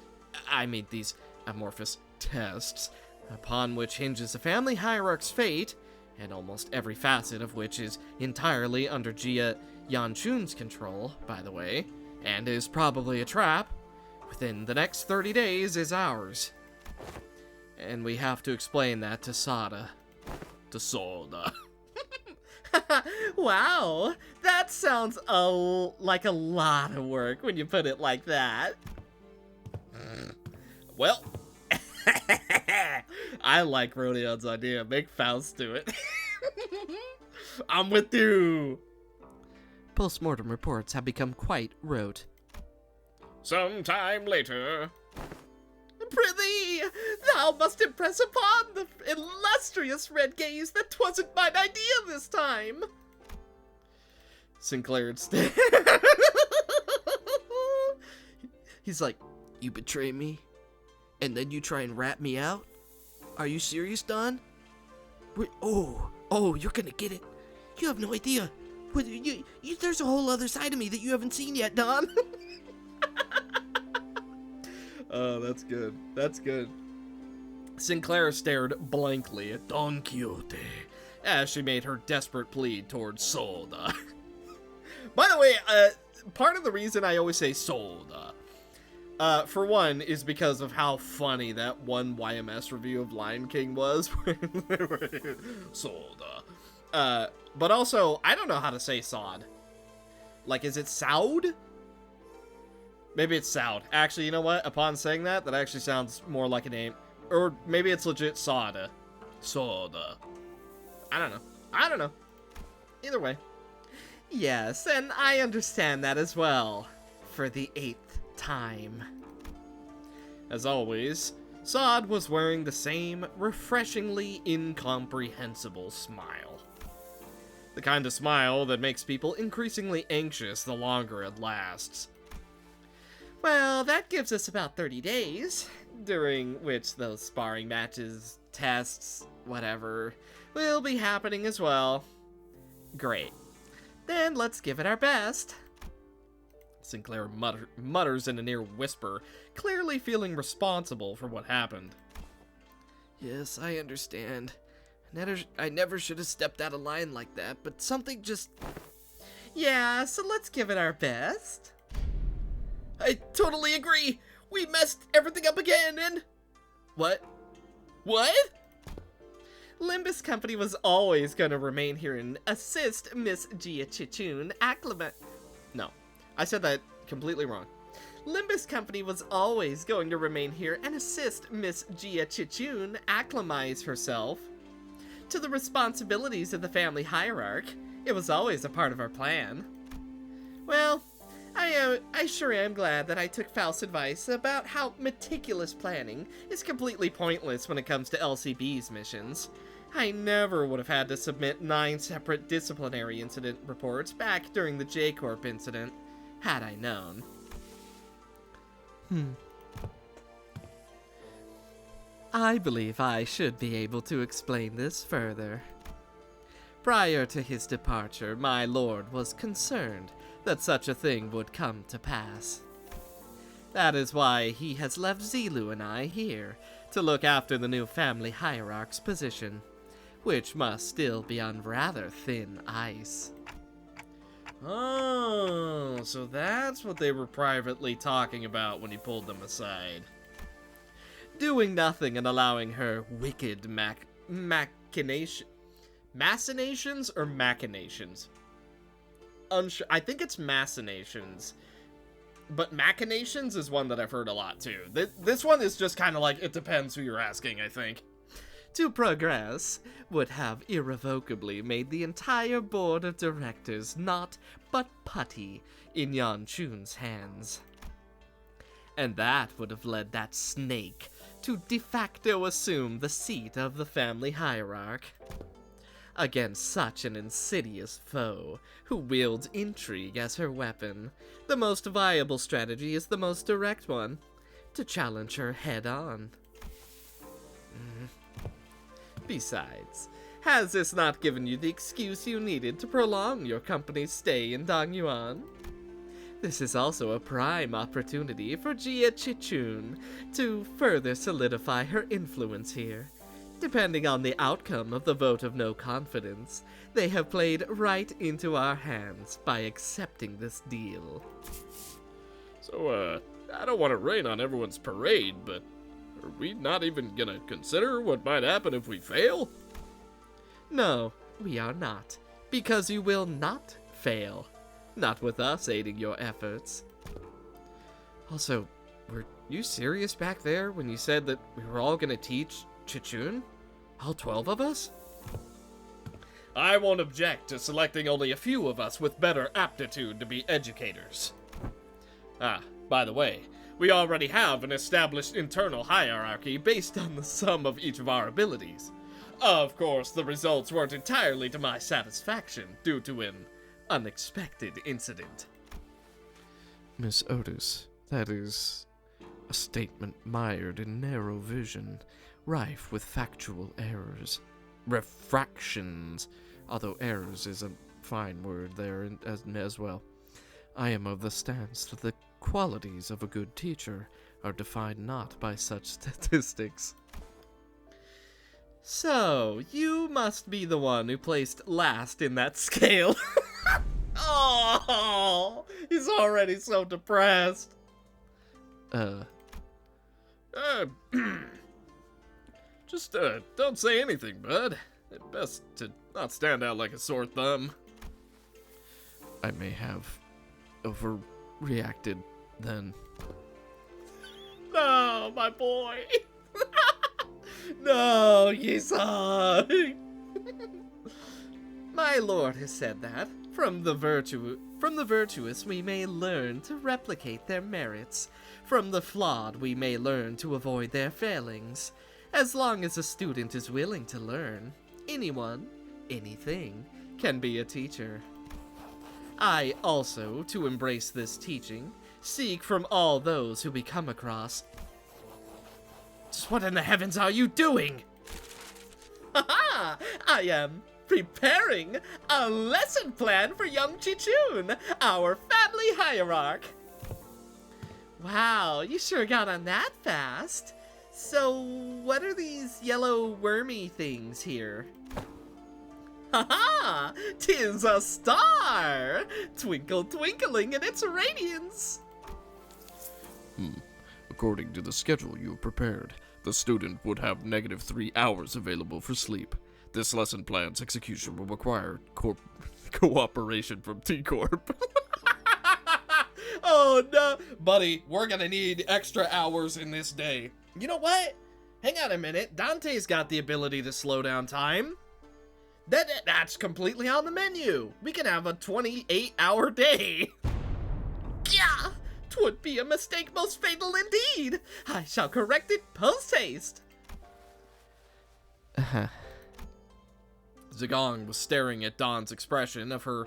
[SPEAKER 2] I mean these amorphous tests, upon which hinges the family hierarch's fate, and almost every facet of which is entirely under Jia Yanchun's control, by the way, and is probably a trap, within the next 30 days is ours. And we have to explain that to Sada.
[SPEAKER 1] To Soda.
[SPEAKER 5] Wow, that sounds like a lot of work when you put it like that.
[SPEAKER 1] Well, I like Rodion's idea. Make Faust do it. I'm with you.
[SPEAKER 2] Post-mortem reports have become quite rote.
[SPEAKER 4] Sometime later.
[SPEAKER 5] Prithee, thou must impress upon the illustrious red gaze that 'twasn't mine idea this time.
[SPEAKER 1] Sinclair
[SPEAKER 5] He's like, you betray me, and then you try and rat me out? Are you serious, Don? Oh, you're gonna get it. You have no idea. There's a whole other side of me that you haven't seen yet, Don.
[SPEAKER 1] Oh, that's good. That's good. Sinclair stared blankly at Don Quixote as she made her desperate plea towards Soda. By the way, part of the reason I always say Soda, for one, is because of how funny that one YMS review of Lion King was. Soda. But also, I don't know how to say Sod. Like, is it Soud? Maybe it's Soud. Actually, you know what? Upon saying that, that actually sounds more like a name. Or maybe it's legit Soda. Soda. I don't know. Either way.
[SPEAKER 5] Yes, and I understand that as well. For the 8th time.
[SPEAKER 1] As always, Sod was wearing the same refreshingly incomprehensible smile. The kind of smile that makes people increasingly anxious the longer it lasts.
[SPEAKER 5] Well, that gives us about 30 days, during which those sparring matches, tests, whatever, will be happening as well. Great. Then let's give it our best.
[SPEAKER 1] Sinclair mutters in a near whisper, clearly feeling responsible for what happened.
[SPEAKER 5] Yes, I understand. I never should have stepped out of line like that, but something just... Yeah, so let's give it our best. I totally agree. We messed everything up again and... What? Limbus Company was always going to remain here and assist Miss Jia Chichun acclimate...
[SPEAKER 1] No, I said that completely wrong.
[SPEAKER 5] Limbus Company was always going to remain here and assist Miss Jia Chichun acclimatize herself to the responsibilities of the family hierarch. It was always a part of our plan. Well, I sure am glad that I took Faust's advice about how meticulous planning is completely pointless when it comes to LCB's missions. I never would have had to submit 9 separate disciplinary incident reports back during the J-Corp incident, had I known. I believe I should be able to explain this further. Prior to his departure, my lord was concerned that such a thing would come to pass. That is why he has left Zilu and I here to look after the new family hierarch's position, which must still be on rather thin ice.
[SPEAKER 1] Oh, so that's what they were privately talking about when he pulled them aside.
[SPEAKER 5] Doing nothing and allowing her wicked machinations or machinations?
[SPEAKER 1] Unsure. I think it's machinations. But machinations is one that I've heard a lot too. This one is just kind of like, it depends who you're asking, I think.
[SPEAKER 5] To progress would have irrevocably made the entire board of directors naught but putty in Yan Chun's hands. And that would have led that snake
[SPEAKER 1] to de facto assume the seat of the family hierarch. Against such an insidious foe, who wields intrigue as her weapon, the most viable strategy is the most direct one, to challenge her head-on. Besides, has this not given you the excuse you needed to prolong your company's stay in Dongyuan? This is also a prime opportunity for Jia Chichun to further solidify her influence here. Depending on the outcome of the vote of no confidence, they have played right into our hands by accepting this deal.
[SPEAKER 4] So, I don't want to rain on everyone's parade, but are we not even gonna consider what might happen if we fail?
[SPEAKER 1] No, we are not, because you will not fail. Not with us aiding your efforts. Also, were you serious back there when you said that we were all gonna teach Chichun? All 12 of us?
[SPEAKER 4] I won't object to selecting only a few of us with better aptitude to be educators. Ah, by the way, we already have an established internal hierarchy based on the sum of each of our abilities. Of course, the results weren't entirely to my satisfaction due to an unexpected incident.
[SPEAKER 2] Miss Otis, that is a statement mired in narrow vision, rife with factual errors, refractions, although errors is a fine word there as well. I am of the stance that the qualities of a good teacher are defined not by such statistics.
[SPEAKER 1] So, you must be the one who placed last in that scale. Oh, he's already so depressed.
[SPEAKER 4] Just, don't say anything, bud. Best to not stand out like a sore thumb.
[SPEAKER 2] I may have overreacted then.
[SPEAKER 1] No, my boy. No, Yisan. My lord has said that from the virtuous we may learn to replicate their merits. From the flawed we may learn to avoid their failings. As long as a student is willing to learn, anyone, anything, can be a teacher. I also, to embrace this teaching, seek from all those who we come across. Just what in the heavens are you doing? Ha! I am preparing a lesson plan for young Chichun, our family hierarch. Wow, you sure got on that fast. So, what are these yellow wormy things here? Ha-ha! 'Tis a star! Twinkle twinkling in its radiance!
[SPEAKER 2] According to the schedule you have prepared, the student would have -3 hours available for sleep. This lesson plan's execution will require cooperation from T-Corp.
[SPEAKER 1] Oh no! Buddy, we're gonna need extra hours in this day. You know what? Hang on a minute. Dante's got the ability to slow down time. That's completely on the menu. We can have a 28-hour day. Yeah! 'Twould be a mistake most fatal indeed. I shall correct it post-haste. Zigong was staring at Dawn's expression of her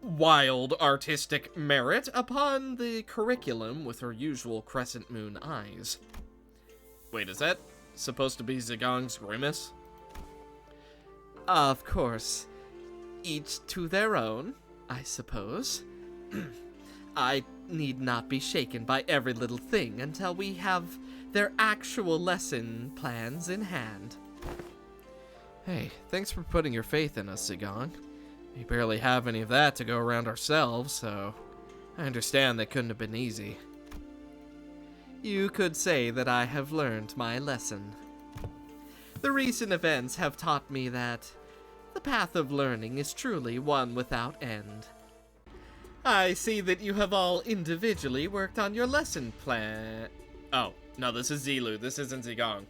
[SPEAKER 1] wild artistic merit upon the curriculum with her usual crescent moon eyes. Wait, is that supposed to be Zigong's grimace? Of course. Each to their own, I suppose. I need not be shaken by every little thing until we have their actual lesson plans in hand. Hey, thanks for putting your faith in us, Zigong. We barely have any of that to go around ourselves, so I understand that couldn't have been easy. You could say that I have learned my lesson. The recent events have taught me that the path of learning is truly one without end. I see that you have all individually worked on your lesson plan. Oh, no, this is Zilu. This isn't Zigong.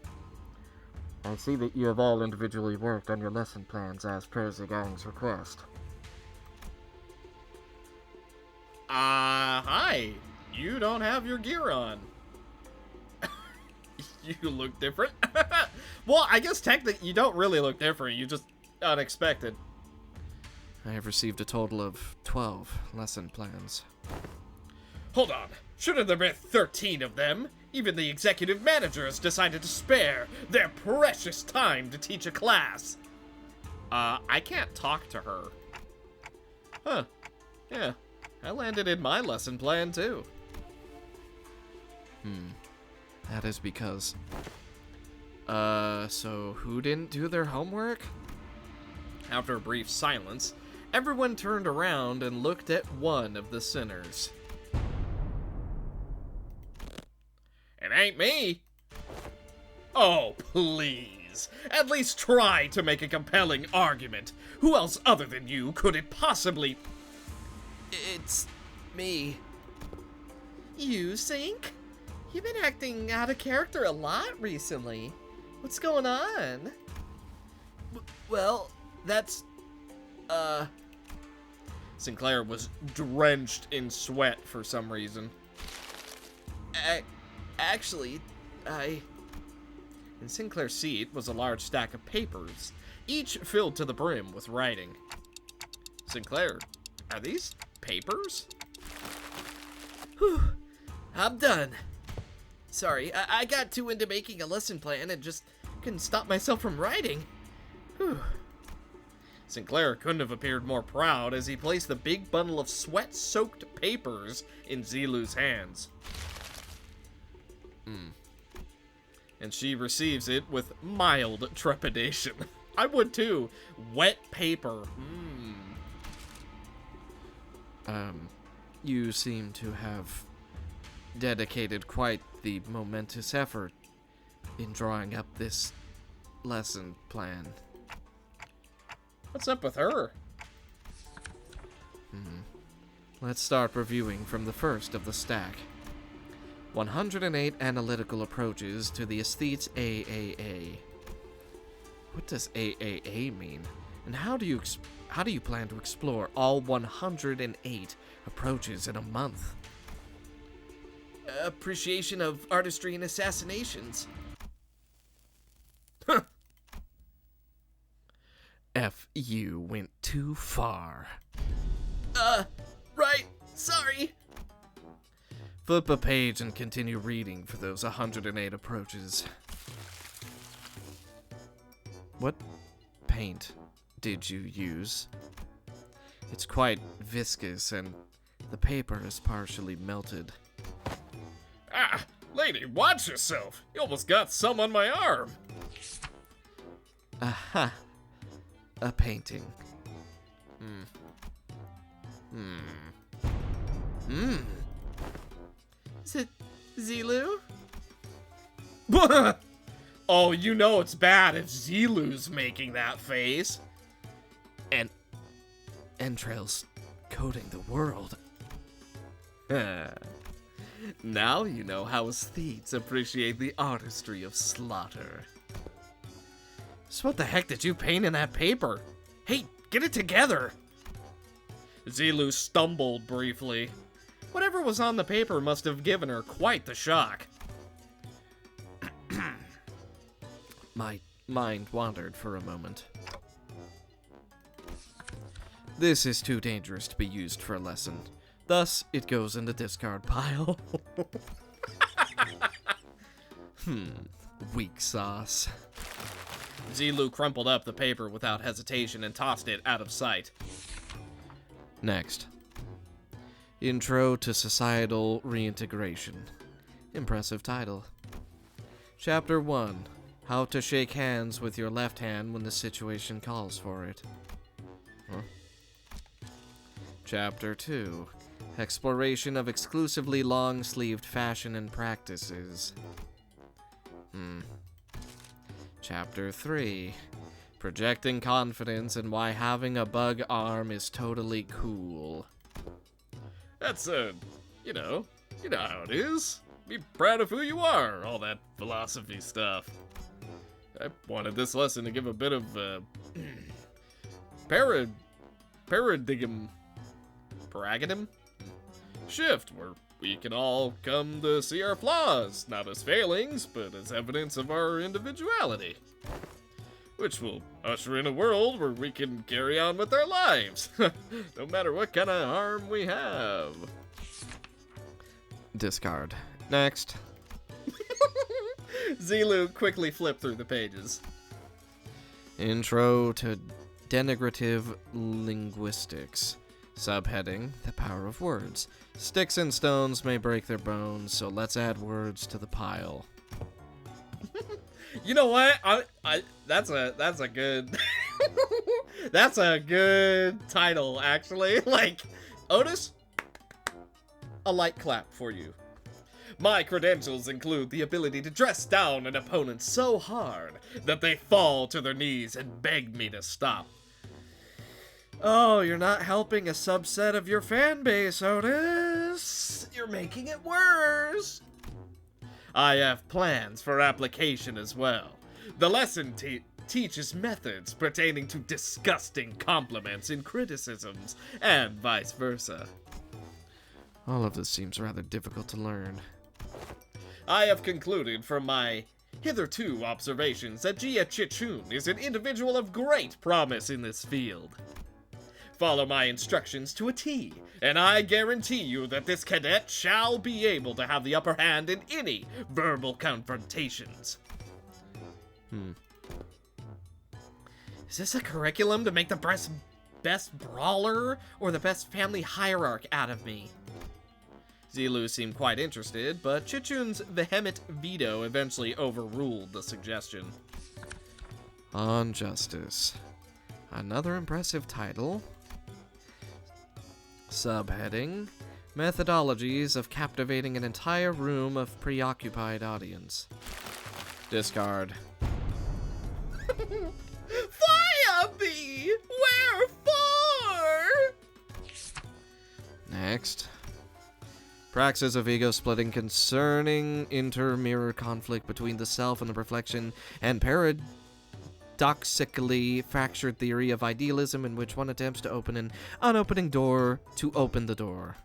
[SPEAKER 6] I see that you have all individually worked on your lesson plans as per Zigong's request.
[SPEAKER 1] Hi. You don't have your gear on. You look different. Well, I guess technically you don't really look different. You just unexpected.
[SPEAKER 2] I have received a total of 12 lesson plans.
[SPEAKER 1] Hold on. Shouldn't there be 13 of them? Even the executive manager has decided to spare their precious time to teach a class. I can't talk to her. Huh. Yeah. I landed in my lesson plan, too.
[SPEAKER 2] That is because... so who didn't do their homework?
[SPEAKER 1] After a brief silence, everyone turned around and looked at one of the sinners. It ain't me. Oh, please. At least try to make a compelling argument. Who else other than you could it possibly...
[SPEAKER 5] It's me.
[SPEAKER 1] You, Sink? You've been acting out of character a lot recently. What's going on?
[SPEAKER 5] Well, that's...
[SPEAKER 1] Sinclair was drenched in sweat for some reason.
[SPEAKER 5] Actually,
[SPEAKER 1] In Sinclair's seat was a large stack of papers, each filled to the brim with writing. Sinclair, are these papers?
[SPEAKER 5] Whew, I'm done. Sorry, I got too into making a lesson plan and just couldn't stop myself from writing. Whew.
[SPEAKER 1] Sinclair couldn't have appeared more proud as he placed the big bundle of sweat-soaked papers in Zilu's hands. And she receives it with mild trepidation. I would too. Wet paper.
[SPEAKER 2] You seem to have dedicated quite the momentous effort in drawing up this lesson plan.
[SPEAKER 1] What's up with her?
[SPEAKER 2] Let's start reviewing from the first of the stack. 108 analytical approaches to the aesthete's AAA. What does AAA mean? And how do you plan to explore all 108 approaches in a month?
[SPEAKER 5] Appreciation of artistry and assassinations.
[SPEAKER 2] You went too far.
[SPEAKER 5] Right. Sorry.
[SPEAKER 2] Flip a page and continue reading for those 108 approaches. What paint did you use? It's quite viscous and the paper is partially melted.
[SPEAKER 1] Ah, lady, watch yourself. You almost got some on my arm.
[SPEAKER 2] Aha. A painting.
[SPEAKER 5] Zilu?
[SPEAKER 1] Oh, you know it's bad if Zilu's making that face.
[SPEAKER 2] And entrails coating the world.
[SPEAKER 1] Now you know how aesthetes appreciate the artistry of slaughter. So what the heck did you paint in that paper? Hey, get it together! Zilu stumbled briefly. Whatever was on the paper must have given her quite the shock.
[SPEAKER 2] My mind wandered for a moment. This is too dangerous to be used for a lesson. Thus, it goes in the discard pile. Weak sauce.
[SPEAKER 1] Zilu crumpled up the paper without hesitation and tossed it out of sight.
[SPEAKER 2] Next. Intro to Societal Reintegration. Impressive title. Chapter 1. How to shake hands with your left hand when the situation calls for it. Chapter 2. Exploration of exclusively long-sleeved fashion and practices. Chapter 3. Projecting confidence and why having a bug arm is totally cool.
[SPEAKER 1] That's, you know how it is. Be proud of who you are, all that philosophy stuff. I wanted this lesson to give a bit of, paradigm shift, where we can all come to see our flaws, not as failings, but as evidence of our individuality. Which will usher in a world where we can carry on with our lives, no matter what kind of harm we have.
[SPEAKER 2] Discard. Next.
[SPEAKER 1] Zilu quickly flipped through the pages.
[SPEAKER 2] Intro to Denigrative Linguistics. Subheading, The Power of Words. Sticks and stones may break their bones, so let's add words to the pile.
[SPEAKER 1] You know what? That's a good that's a good title, actually. Like, Otis, a light clap for you. My credentials include the ability to dress down an opponent so hard that they fall to their knees and beg me to stop. Oh, you're not helping a subset of your fan base, Otis. You're making it worse. I have plans for application as well. The lesson teaches methods pertaining to disgusting compliments and criticisms, and vice versa.
[SPEAKER 2] All of this seems rather difficult to learn.
[SPEAKER 1] I have concluded from my hitherto observations that Jia Chichun is an individual of great promise in this field. Follow my instructions to a T, and I guarantee you that this cadet shall be able to have the upper hand in any verbal confrontations. Is this a curriculum to make the best brawler or the best family hierarch out of me? Zilu seemed quite interested, but Chichun's vehement veto eventually overruled the suggestion.
[SPEAKER 2] On Justice. Another impressive title. Subheading, Methodologies of Captivating an Entire Room of Preoccupied Audience. Discard.
[SPEAKER 1] Fire thee! Wherefore?
[SPEAKER 2] Next. Praxis of ego splitting concerning inter-mirror conflict between the self and the reflection, and paradoxically fractured theory of idealism in which one attempts to open an unopening door to open the door.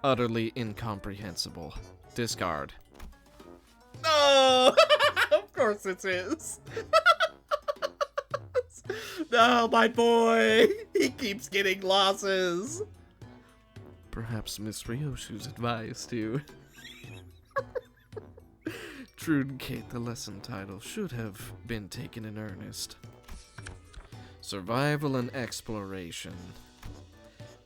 [SPEAKER 2] Utterly incomprehensible. Discard.
[SPEAKER 1] No! Of course it is. No, my boy! He keeps getting losses.
[SPEAKER 2] Perhaps Miss Ryoshu's advice to truncate the lesson title should have been taken in earnest. Survival and Exploration.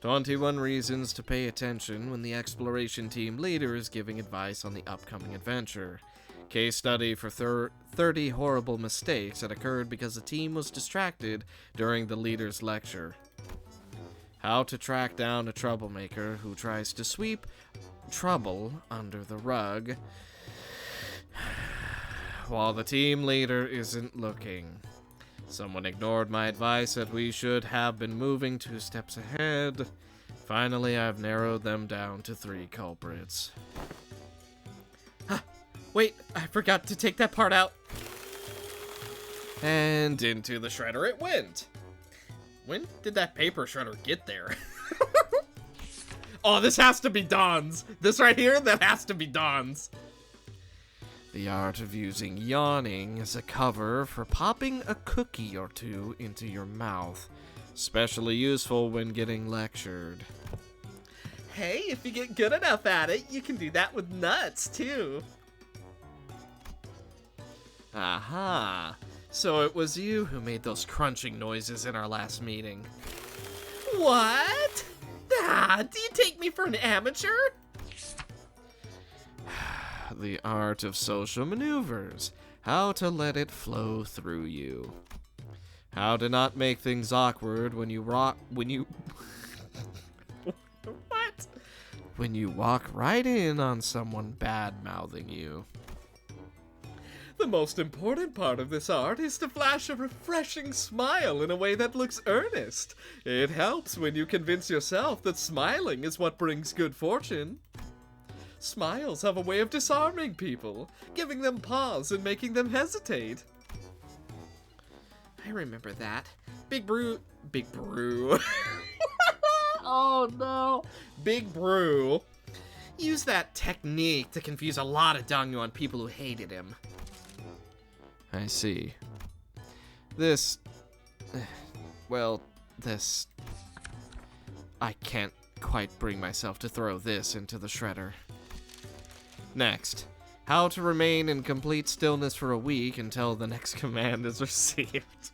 [SPEAKER 2] 21 reasons to pay attention when the exploration team leader is giving advice on the upcoming adventure. Case study for 30 horrible mistakes that occurred because the team was distracted during the leader's lecture. How to track down a troublemaker who tries to sweep trouble under the rug while the team leader isn't looking. Someone ignored my advice that we should have been moving 2 steps ahead. Finally, I've narrowed them down to 3 culprits.
[SPEAKER 1] Wait, I forgot to take that part out. And into the shredder it went. When did that paper shredder get there? Oh, this has to be Don's. This right here, that has to be Don's.
[SPEAKER 2] The art of using yawning as a cover for popping a cookie or two into your mouth. Especially useful when getting lectured.
[SPEAKER 1] Hey, if you get good enough at it, you can do that with nuts, too. Aha. So it was you who made those crunching noises in our last meeting. What? Ah, do you take me for an amateur?
[SPEAKER 2] The art of social maneuvers. How to let it flow through you. How to not make things awkward when you What? When you walk right in on someone bad-mouthing you.
[SPEAKER 1] The most important part of this art is to flash a refreshing smile in a way that looks earnest. It helps when you convince yourself that smiling is what brings good fortune. Smiles have a way of disarming people, giving them pause and making them hesitate. I remember that. Big Brew. Oh no! Big Brew
[SPEAKER 5] used that technique to confuse a lot of Dongyuan people who hated him.
[SPEAKER 2] I see. This... Well, this... I can't quite bring myself to throw this into the shredder. Next, how to remain in complete stillness for a week until the next command is received.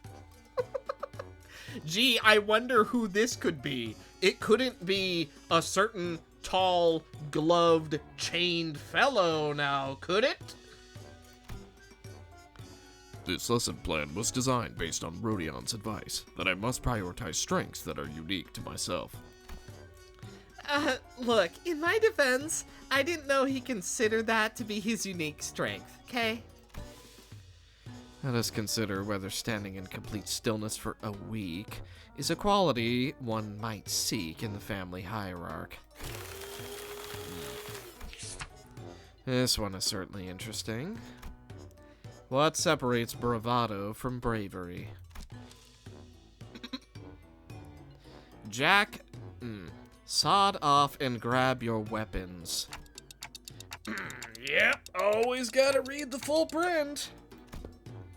[SPEAKER 5] Gee, I wonder who this could be. It couldn't be a certain tall, gloved, chained fellow now, could it?
[SPEAKER 4] This lesson plan was designed based on Rodion's advice that I must prioritize strengths that are unique to myself.
[SPEAKER 5] Look, in my defense, I didn't know he considered that to be his unique strength, okay?
[SPEAKER 2] Let us consider whether standing in complete stillness for a week is a quality one might seek in the family hierarchy. This one is certainly interesting. What separates bravado from bravery? Jack, sod off and grab your weapons.
[SPEAKER 1] Yep, always gotta read the full print.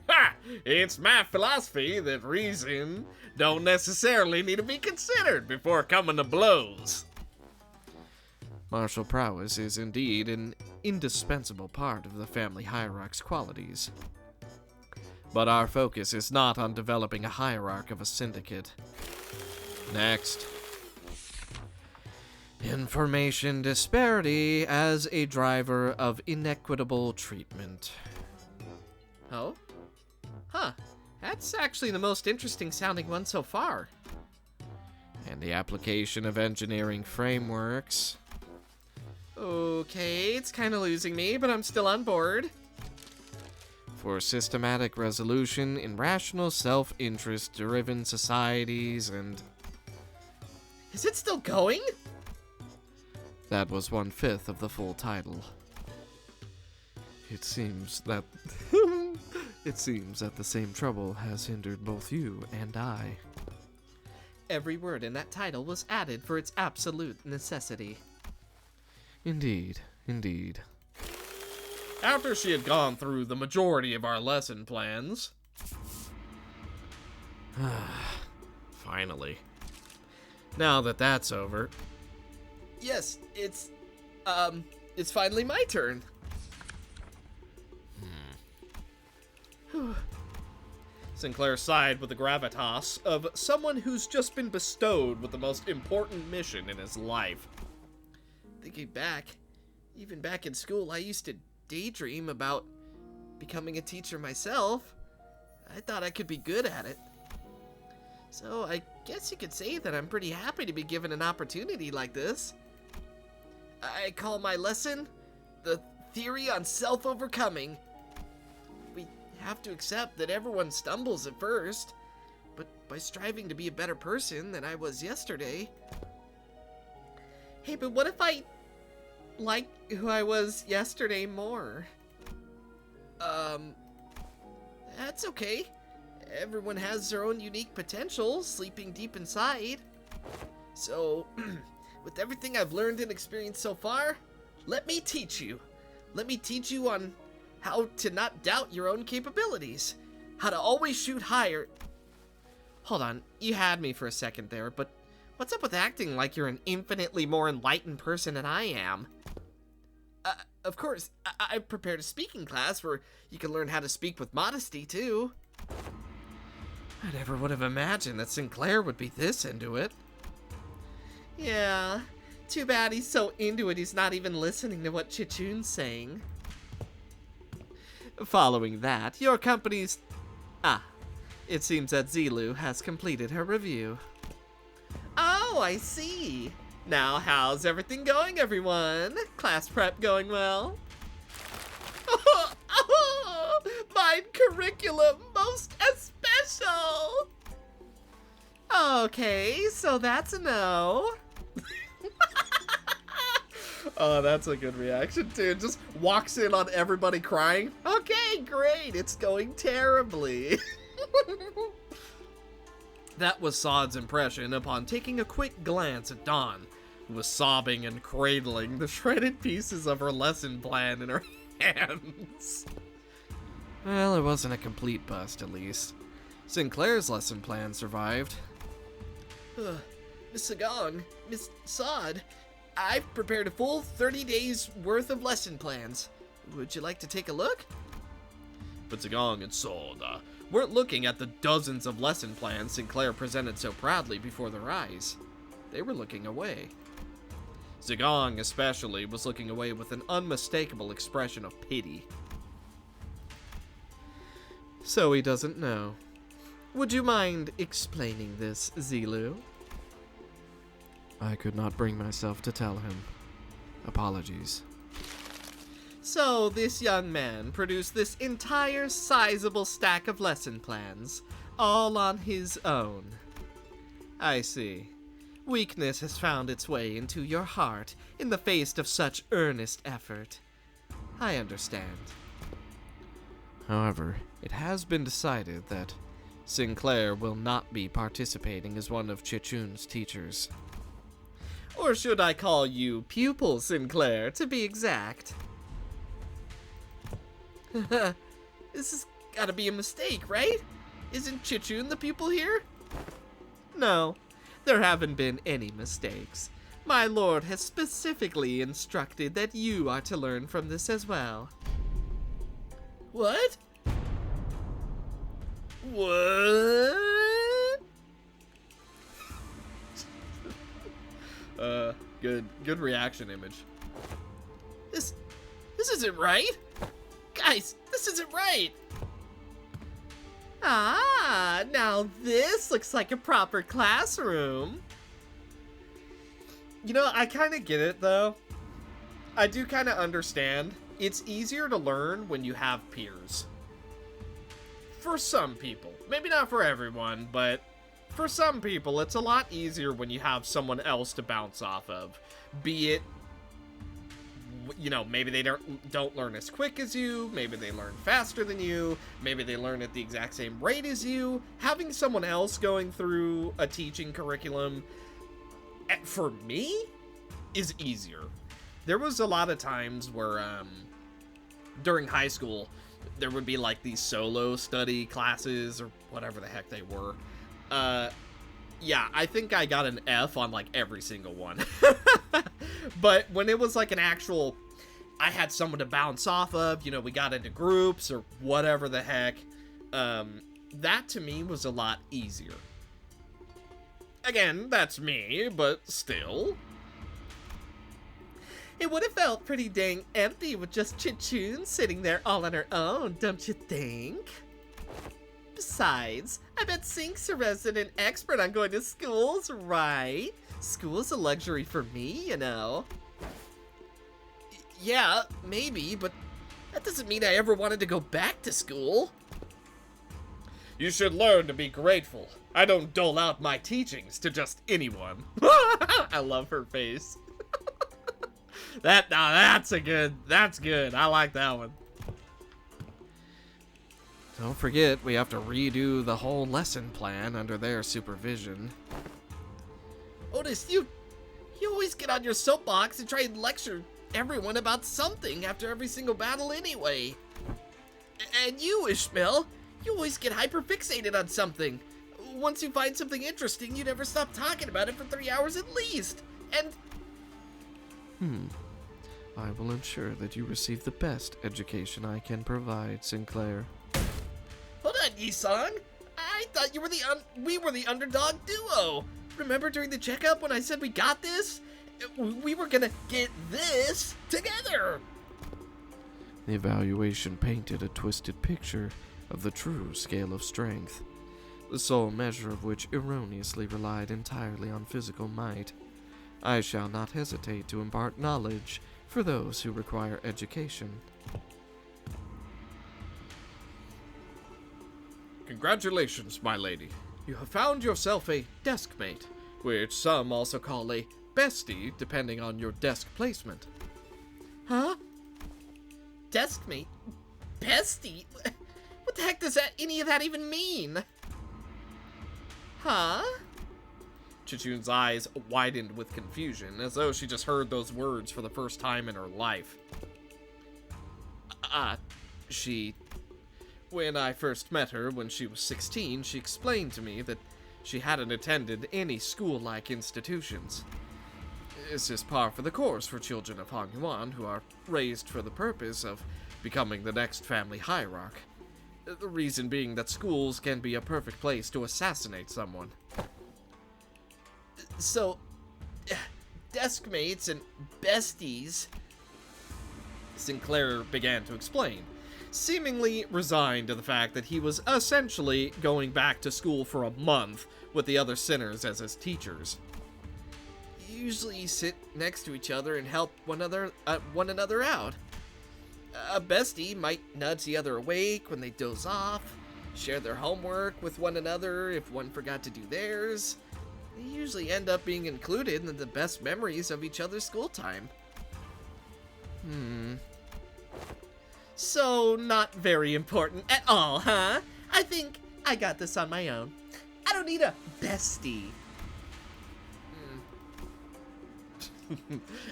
[SPEAKER 1] Ha! It's my philosophy that reason don't necessarily need to be considered before coming to blows.
[SPEAKER 2] Martial prowess is indeed an indispensable part of the family hierarchy's qualities. But our focus is not on developing a hierarch of a syndicate. Next. Information disparity as a driver of inequitable treatment.
[SPEAKER 5] Oh? Huh. That's actually the most interesting sounding one so far.
[SPEAKER 2] And the application of engineering frameworks.
[SPEAKER 5] Okay, it's kind of losing me, but I'm still on board.
[SPEAKER 2] For systematic resolution in rational self-interest driven societies and...
[SPEAKER 5] Is it still going?
[SPEAKER 2] That was 1/5 of the full title. It seems that... It seems that the same trouble has hindered both you and I.
[SPEAKER 5] Every word in that title was added for its absolute necessity.
[SPEAKER 2] Indeed, indeed.
[SPEAKER 1] After she had gone through the majority of our lesson plans...
[SPEAKER 2] Finally. Now that that's over,
[SPEAKER 5] Yes, it's finally my turn.
[SPEAKER 1] Sinclair sighed with the gravitas of someone who's just been bestowed with the most important mission in his life.
[SPEAKER 5] Thinking back, even back in school, I used to daydream about becoming a teacher myself. I thought I could be good at it. So I guess you could say that I'm pretty happy to be given an opportunity like this. I call my lesson the theory on self-overcoming. We have to accept that everyone stumbles at first, but by striving to be a better person than I was yesterday... Hey, but what if I like who I was yesterday more? That's okay. Everyone has their own unique potential sleeping deep inside. So, with everything I've learned and experienced so far, let me teach you. Let me teach you on how to not doubt your own capabilities. How to always shoot higher. Hold on, you had me for a second there, but what's up with acting like you're an infinitely more enlightened person than I am? Of course, I've prepared a speaking class where you can learn how to speak with modesty, too. I never would have imagined that Sinclair would be this into it. Yeah, too bad he's so into it he's not even listening to what Chichun's saying. Following that, your company's... it seems that Zilu has completed her review. Oh, I see. Now, how's everything going, everyone? Class prep going well? My curriculum most especial! Okay, so that's a no.
[SPEAKER 1] Oh, that's a good reaction, too. Just walks in on everybody crying.
[SPEAKER 5] Okay, great, it's going terribly. That was Sod's impression upon taking a quick glance at Dawn,
[SPEAKER 1] who was sobbing and cradling the shredded pieces of her lesson plan in her hands.
[SPEAKER 2] Well, it wasn't a complete bust, at least. Sinclair's lesson plan survived.
[SPEAKER 5] Miss Sagong, Miss Sod, I've prepared a full 30 days worth of lesson plans. Would you like to take a look?
[SPEAKER 1] But Zagong and Sod weren't looking at the dozens of lesson plans Sinclair presented so proudly before their eyes. They were looking away. Zagong, especially, was looking away with an unmistakable expression of pity.
[SPEAKER 2] So he doesn't know. Would you mind explaining this, Zilu? I could not bring myself to tell him. Apologies.
[SPEAKER 1] So this young man produced this entire sizable stack of lesson plans, all on his own. I see. Weakness has found its way into your heart in the face of such earnest effort. I understand.
[SPEAKER 2] However, it has been decided that Sinclair will not be participating as one of Chichun's teachers.
[SPEAKER 1] Or should I call you pupil Sinclair, to be exact?
[SPEAKER 5] This has gotta be a mistake, right? Isn't Chichun the pupil here?
[SPEAKER 1] No, there haven't been any mistakes. My lord has specifically instructed that you are to learn from this as well.
[SPEAKER 5] What? What?
[SPEAKER 1] Good reaction image.
[SPEAKER 5] This isn't right. Guys, this isn't right.
[SPEAKER 1] Ah, now this looks like a proper classroom. You know, I kind of get it, though. I do kind of understand. It's easier to learn when you have peers. For some people. Maybe not for everyone, but for some people, it's a lot easier when you have someone else to bounce off of. Be it, you know, maybe they don't learn as quick as you, maybe they learn faster than you, maybe they learn at the exact same rate as you. Having someone else going through a teaching curriculum, for me, is easier. There was a lot of times where, during high school, there would be like these solo study classes or whatever the heck they were. Yeah, I think I got an F on like every single one. But when it was like an actual, I had someone to bounce off of, you know, we got into groups or whatever the heck, that to me was a lot easier. Again, that's me, but still. It would have felt pretty dang empty with just Chichun sitting there all on her own, don't you think? Besides, I bet Sink's a resident expert on going to schools, right? School's a luxury for me, you know.
[SPEAKER 5] Yeah, maybe, but that doesn't mean I ever wanted to go back to school.
[SPEAKER 1] You should learn to be grateful. I don't dole out my teachings to just anyone. I love her face. That's good. I like that one.
[SPEAKER 2] Don't forget, we have to redo the whole lesson plan under their supervision.
[SPEAKER 5] Otis, you always get on your soapbox and try and lecture everyone about something after every single battle anyway. And you, Ishmael, you always get hyperfixated on something. Once you find something interesting, you never stop talking about it for 3 hours at least. And...
[SPEAKER 2] I will ensure that you receive the best education I can provide, Sinclair.
[SPEAKER 5] Hold on, Yisong. I thought we were the underdog duo. Remember during the checkup when I said we got this? We were gonna get this together.
[SPEAKER 2] The evaluation painted a twisted picture of the true scale of strength, the sole measure of which erroneously relied entirely on physical might. I shall not hesitate to impart knowledge for those who require education.
[SPEAKER 1] Congratulations, my lady. You have found yourself a desk mate, which some also call a bestie, depending on your desk placement.
[SPEAKER 5] Huh? Desk mate? Bestie? What the heck does any of that even mean?
[SPEAKER 1] Huh? Chichun's eyes widened with confusion, as though she just heard those words for the first time in her life. When I first met her when she was 16, she explained to me that she hadn't attended any school-like institutions. It's just par for the course for children of Hong Yuan who are raised for the purpose of becoming the next family hierarch. The reason being that schools can be a perfect place to assassinate someone.
[SPEAKER 5] So, desk mates and besties.
[SPEAKER 1] Sinclair began to explain, seemingly resigned to the fact that he was essentially going back to school for a month with the other sinners as his teachers.
[SPEAKER 5] Usually sit next to each other and help one another out. A bestie might nudge the other awake when they doze off, share their homework with one another if one forgot to do theirs. They usually end up being included in the best memories of each other's school time.
[SPEAKER 1] So, not very important at all, huh? I think I got this on my own. I don't need a bestie.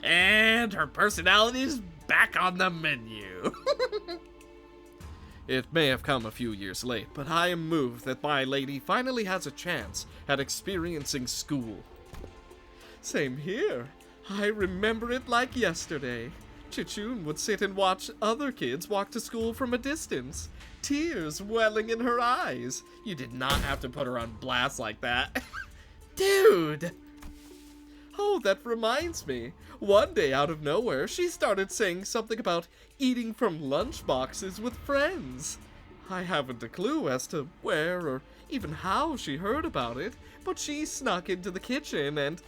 [SPEAKER 1] And her personality's back on the menu. It may have come a few years late, but I am moved that my lady finally has a chance at experiencing school. Same here. I remember it like yesterday. Chichun would sit and watch other kids walk to school from a distance, tears welling in her eyes. You did not have to put her on blast like that. Dude! Oh, that reminds me. One day out of nowhere, she started saying something about eating from lunch boxes with friends. I haven't a clue as to where or even how she heard about it, but she snuck into the kitchen and...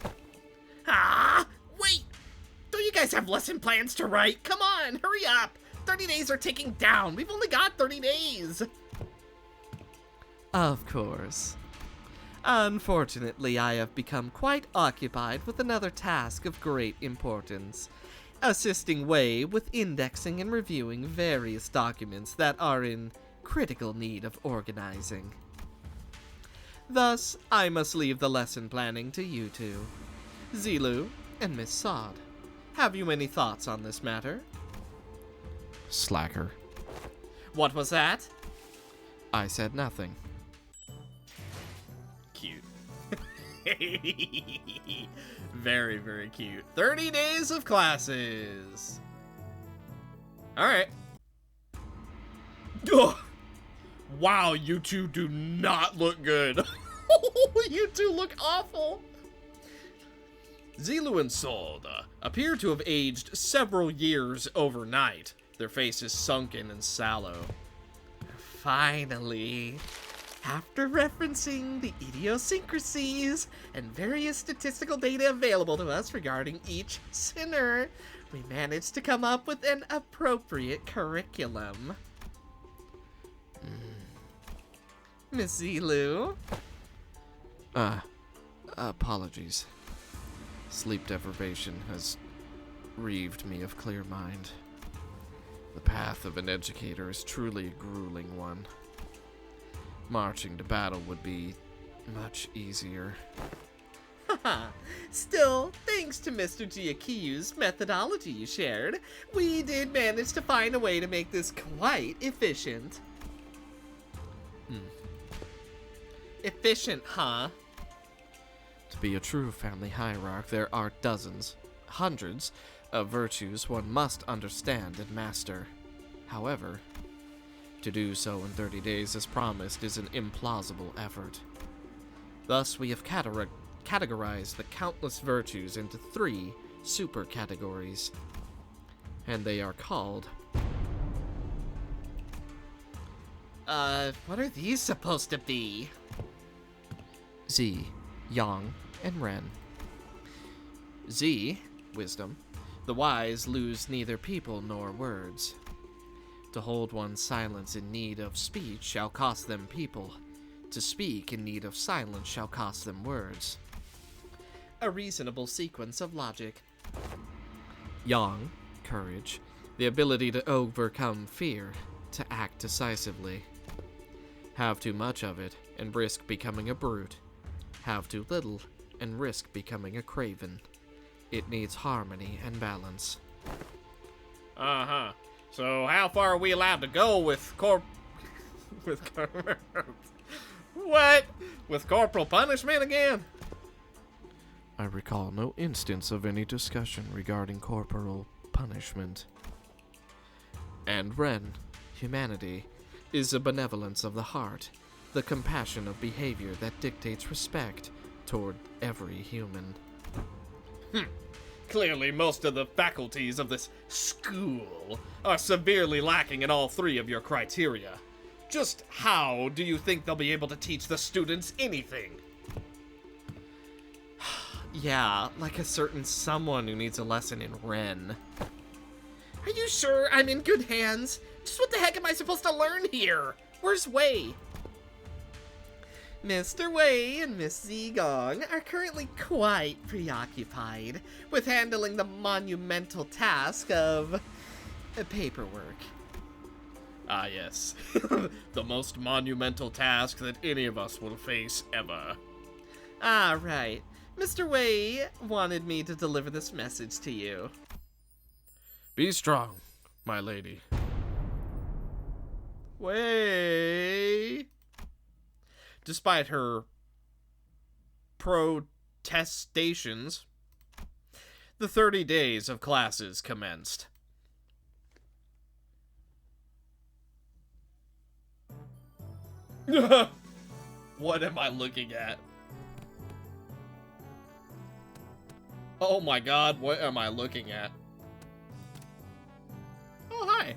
[SPEAKER 3] Wait! Don't you guys have lesson plans to write? Come on, hurry up! 30 days are ticking down. We've only got 30 days.
[SPEAKER 2] Of course. Unfortunately, I have become quite occupied with another task of great importance, assisting Wei with indexing and reviewing various documents that are in critical need of organizing. Thus, I must leave the lesson planning to you two, Zilu and Miss Sod. Have you any thoughts on this matter?
[SPEAKER 6] Slacker.
[SPEAKER 1] What was that?
[SPEAKER 2] I said nothing.
[SPEAKER 1] Cute. Very, very cute. 30 days of classes. Alright. Wow, you two do not look good. You two look awful. Zilu and Sod appear to have aged several years overnight. Their faces sunken and sallow. Finally. After referencing the idiosyncrasies and various statistical data available to us regarding each sinner, we managed to come up with an appropriate curriculum. Miss Zilu?
[SPEAKER 2] Apologies. Sleep deprivation has relieved me of clear mind. The path of an educator is truly a grueling one. Marching to battle would be much easier.
[SPEAKER 1] Haha. Still, thanks to Mr. Giacchio's methodology you shared, we did manage to find a way to make this quite efficient. Efficient, huh?
[SPEAKER 2] To be a true family hierarch, there are dozens, hundreds of virtues one must understand and master. However, to do so in 30 days as promised is an implausible effort. Thus, we have categorized the countless virtues into 3 super categories, and they are called...
[SPEAKER 1] What are these supposed to be?
[SPEAKER 2] Z, Yang, and Ren.
[SPEAKER 1] Z, wisdom. The wise lose neither people nor words. To hold one's silence in need of speech shall cost them people. To speak in need of silence shall cost them words. A reasonable sequence of logic.
[SPEAKER 2] Yang, courage. The ability to overcome fear, to act decisively. Have too much of it, and risk becoming a brute. Have too little, and risk becoming a craven. It needs harmony and balance.
[SPEAKER 1] Uh-huh. So how far are we allowed to go with what? With corporal punishment again?
[SPEAKER 2] I recall no instance of any discussion regarding corporal punishment. And Ren, humanity, is a benevolence of the heart, the compassion of behavior that dictates respect toward every human.
[SPEAKER 1] Clearly, most of the faculties of this school are severely lacking in all three of your criteria. Just how do you think they'll be able to teach the students anything?
[SPEAKER 5] Yeah, like a certain someone who needs a lesson in Ren.
[SPEAKER 3] Are you sure I'm in good hands? Just what the heck am I supposed to learn here? Where's Wei?
[SPEAKER 5] Mr. Wei and Miss Zigong are currently quite preoccupied with handling the monumental task of paperwork.
[SPEAKER 1] Ah, yes. The most monumental task that any of us will face ever.
[SPEAKER 5] Ah, right. Mr. Wei wanted me to deliver this message to you.
[SPEAKER 2] Be strong, my lady.
[SPEAKER 5] Wei.
[SPEAKER 1] Despite her protestations, the 30 days of classes commenced. What am I looking at? Oh my god, what am I looking at? Oh, hi.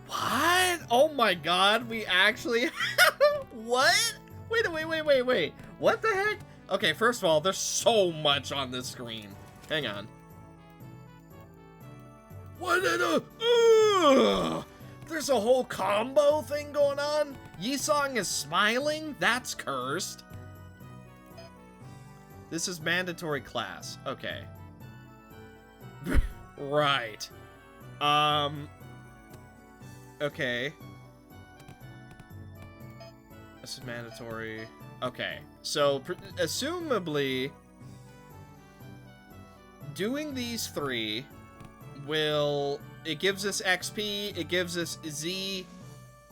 [SPEAKER 1] What? Oh my god, we actually... What? Wait. What the heck? Okay, first of all, there's so much on this screen. Hang on. What in a... Ugh! There's a whole combo thing going on? Yisong is smiling? That's cursed. This is mandatory class. Okay. Right. Okay. This is mandatory. Okay. So, assumably, doing these three will... It gives us XP, it gives us Z,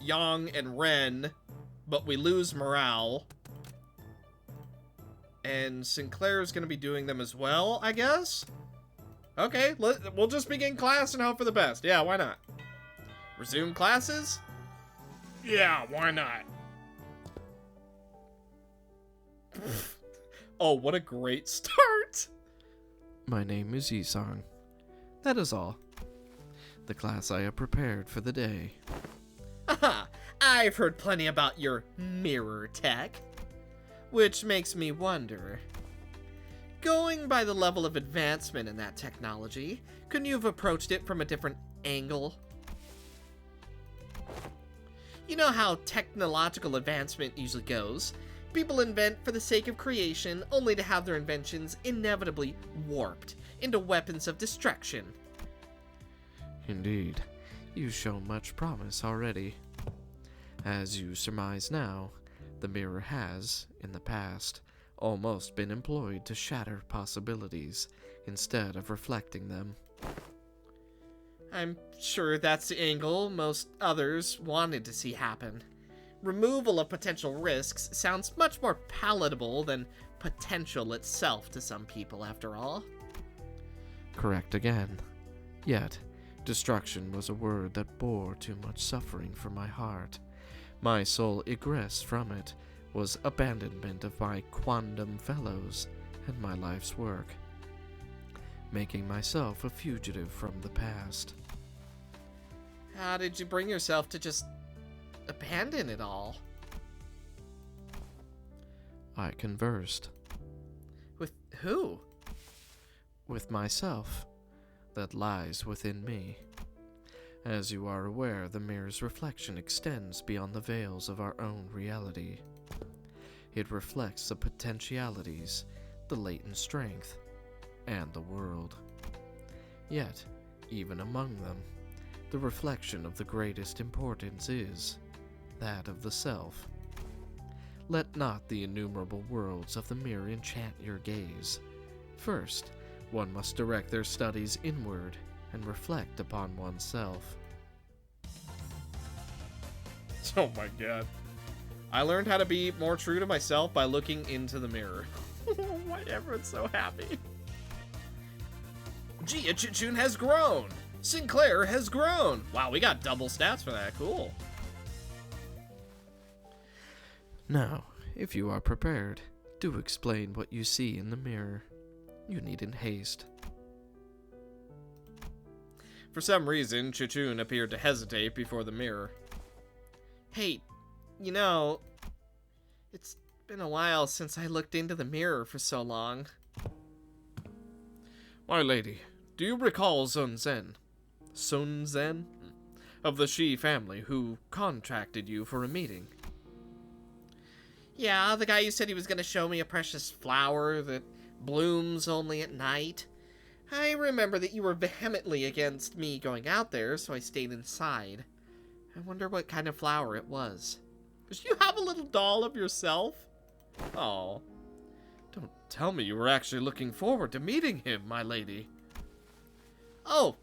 [SPEAKER 1] Yang, and Ren, but we lose morale. And Sinclair is going to be doing them as well, I guess? Okay, we'll just begin class and hope for the best. Yeah, why not? Resume classes? Yeah, why not? Oh, what a great start!
[SPEAKER 2] My name is Yisong. That is all. The class I have prepared for the day.
[SPEAKER 5] Aha! I've heard plenty about your mirror tech. Which makes me wonder. Going by the level of advancement in that technology, couldn't you have approached it from a different angle? You know how technological advancement usually goes. People invent for the sake of creation, only to have their inventions inevitably warped into weapons of destruction.
[SPEAKER 2] Indeed, you show much promise already. As you surmise now, the mirror has, in the past, almost been employed to shatter possibilities instead of reflecting them.
[SPEAKER 5] I'm sure that's the angle most others wanted to see happen. Removal of potential risks sounds much more palatable than potential itself to some people, after all.
[SPEAKER 2] Correct again. Yet, destruction was a word that bore too much suffering for my heart. My sole egress from it was abandonment of my quondam fellows and my life's work, making myself a fugitive from the past.
[SPEAKER 5] How did you bring yourself to just abandon it all?
[SPEAKER 2] I conversed.
[SPEAKER 5] With who?
[SPEAKER 2] With myself, that lies within me. As you are aware, the mirror's reflection extends beyond the veils of our own reality. It reflects the potentialities, the latent strength, and the world. Yet, even among them, the reflection of the greatest importance is that of the self. Let not the innumerable worlds of the mirror enchant your gaze. First, one must direct their studies inward and reflect upon oneself.
[SPEAKER 1] Oh my god. I learned how to be more true to myself by looking into the mirror. Why everyone's so happy? Gee, Chichun has grown! Sinclair has grown! Wow, we got double stats for that. Cool.
[SPEAKER 2] Now, if you are prepared, do explain what you see in the mirror. You needn't haste.
[SPEAKER 1] For some reason, Chichun appeared to hesitate before the mirror. Hey, you know, it's been a while since I looked into the mirror for so long.
[SPEAKER 2] My lady, do you recall Sun Zen?
[SPEAKER 1] Sun Zen?
[SPEAKER 2] Of the Shi family who contracted you for a meeting?
[SPEAKER 5] Yeah, the guy who said he was going to show me a precious flower that blooms only at night. I remember that you were vehemently against me going out there, so I stayed inside. I wonder what kind of flower it was.
[SPEAKER 1] Did you have a little doll of yourself? Oh.
[SPEAKER 2] Don't tell me you were actually looking forward to meeting him, my lady.
[SPEAKER 5] Oh,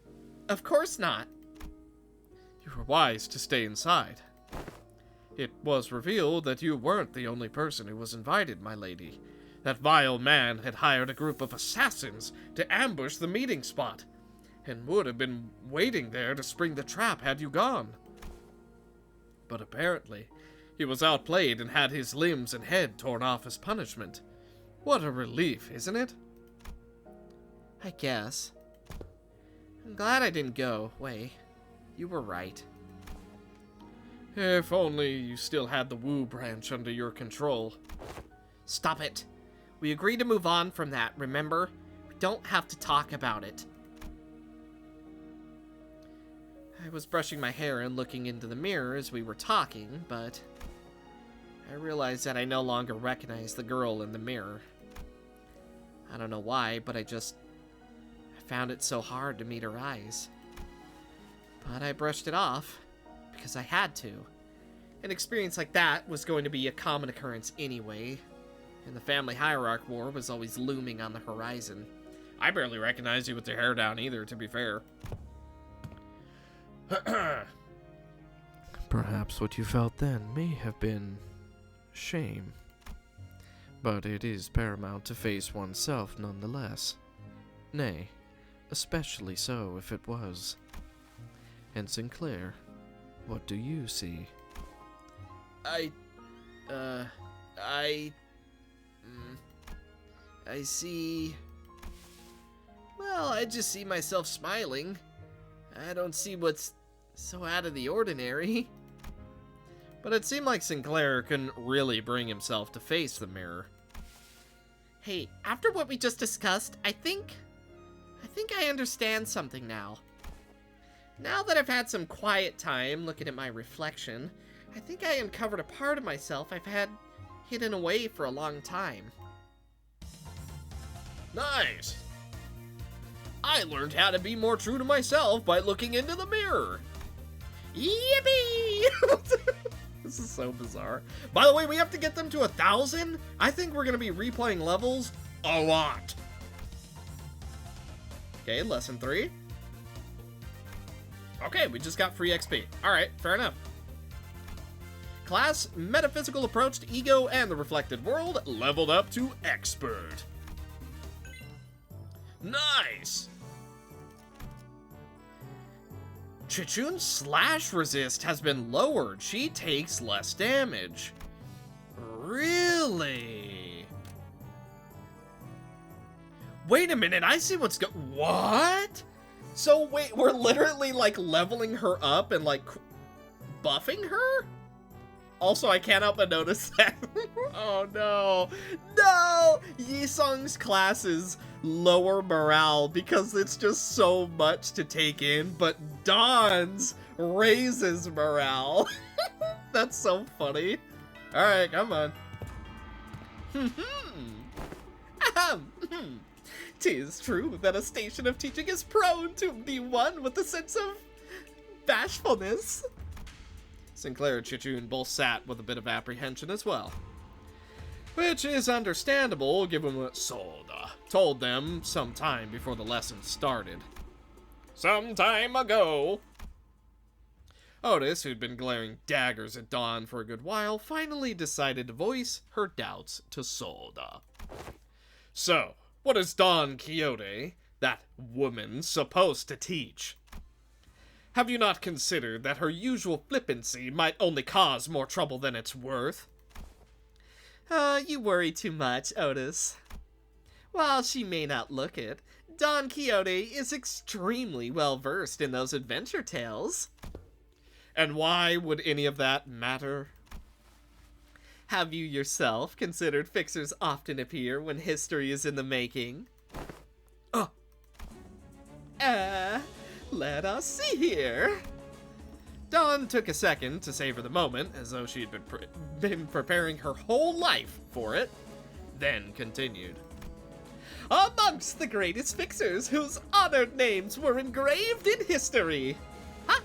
[SPEAKER 5] of course not.
[SPEAKER 2] You were wise to stay inside. It was revealed that you weren't the only person who was invited, my lady. That vile man had hired a group of assassins to ambush the meeting spot, and would have been waiting there to spring the trap had you gone. But apparently, he was outplayed and had his limbs and head torn off as punishment. What a relief, isn't it?
[SPEAKER 5] I guess. I'm glad I didn't go. Wei, you were right.
[SPEAKER 2] If only you still had the Wu branch under your control.
[SPEAKER 5] Stop it. We agreed to move on from that, remember? We don't have to talk about it. I was brushing my hair and looking into the mirror as we were talking, but I realized that I no longer recognized the girl in the mirror. I don't know why, but I found it so hard to meet her eyes. But I brushed it off because I had to. An experience like that was going to be a common occurrence anyway, and the family hierarch war was always looming on the horizon.
[SPEAKER 1] I barely recognized you with your hair down either, to be fair.
[SPEAKER 2] Perhaps what you felt then may have been shame. But it is paramount to face oneself nonetheless. Nay, especially so if it was. And Sinclair, what do you see?
[SPEAKER 5] I see... Well, I just see myself smiling. I don't see what's so out of the ordinary.
[SPEAKER 1] But it seemed like Sinclair couldn't really bring himself to face the mirror.
[SPEAKER 5] Hey, after what we just discussed, I think I understand something now. Now that I've had some quiet time looking at my reflection, I think I uncovered a part of myself I've had hidden away for a long time.
[SPEAKER 1] Nice! I learned how to be more true to myself by looking into the mirror.
[SPEAKER 5] Yippee!
[SPEAKER 1] This is so bizarre. By the way, we have to get them to 1,000? I think we're going to be replaying levels a lot. Okay, lesson 3. Okay, we just got free XP. Alright, fair enough. Class, metaphysical approach to ego and the reflected world, leveled up to expert. Nice! Chichun's slash resist has been lowered. She takes less damage. Really? Wait a minute, I see what's what? So wait, we're literally like leveling her up and like buffing her? Also, I can't help but notice that. Oh no. No! Yisung's classes lower morale because it's just so much to take in, but Dawn's raises morale. That's so funny. Alright, come on. 'Tis true that a station of teaching is prone to be one with a sense of bashfulness. Sinclair and Chichun both sat with a bit of apprehension as well. Which is understandable, given what Soda told them some time before the lesson started. Some time ago. Otis, who'd been glaring daggers at Dawn for a good while, finally decided to voice her doubts to Soda. So, what is Don Quixote, that woman, supposed to teach? Have you not considered that her usual flippancy might only cause more trouble than it's worth? You worry too much, Otis. While she may not look it, Don Quixote is extremely well versed in those adventure tales. And why would any of that matter? Have you yourself considered fixers often appear when history is in the making? Let us see here. Dawn took a second to savor the moment, as though she had been preparing her whole life for it, then continued. Amongst the greatest fixers whose honored names were engraved in history. Ha!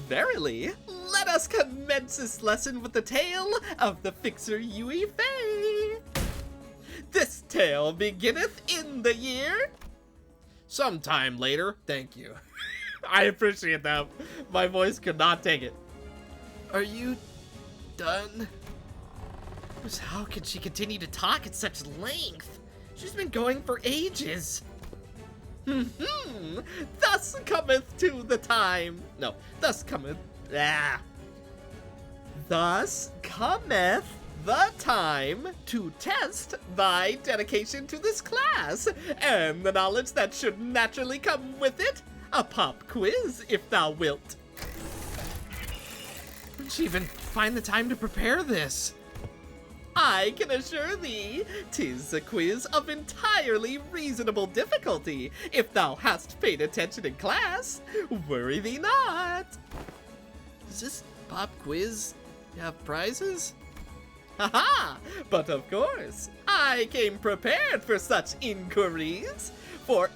[SPEAKER 1] Verily, let us commence this lesson with the tale of the fixer Yui Fei. This tale beginneth in the year... Sometime later. Thank you. I appreciate that. My voice could not take it.
[SPEAKER 5] Are you done? How can she continue to talk at such length? She's been going for ages.
[SPEAKER 1] Thus cometh to the time. No, thus cometh. Thus cometh the time to test thy dedication to this class, and the knowledge that should naturally come with it. A pop quiz, if thou wilt.
[SPEAKER 5] When'd she even find the time to prepare this?
[SPEAKER 1] I can assure thee, 'tis a quiz of entirely reasonable difficulty, if thou hast paid attention in class. Worry thee not.
[SPEAKER 5] Does this pop quiz have prizes?
[SPEAKER 1] Haha! But of course, I came prepared for such inquiries. For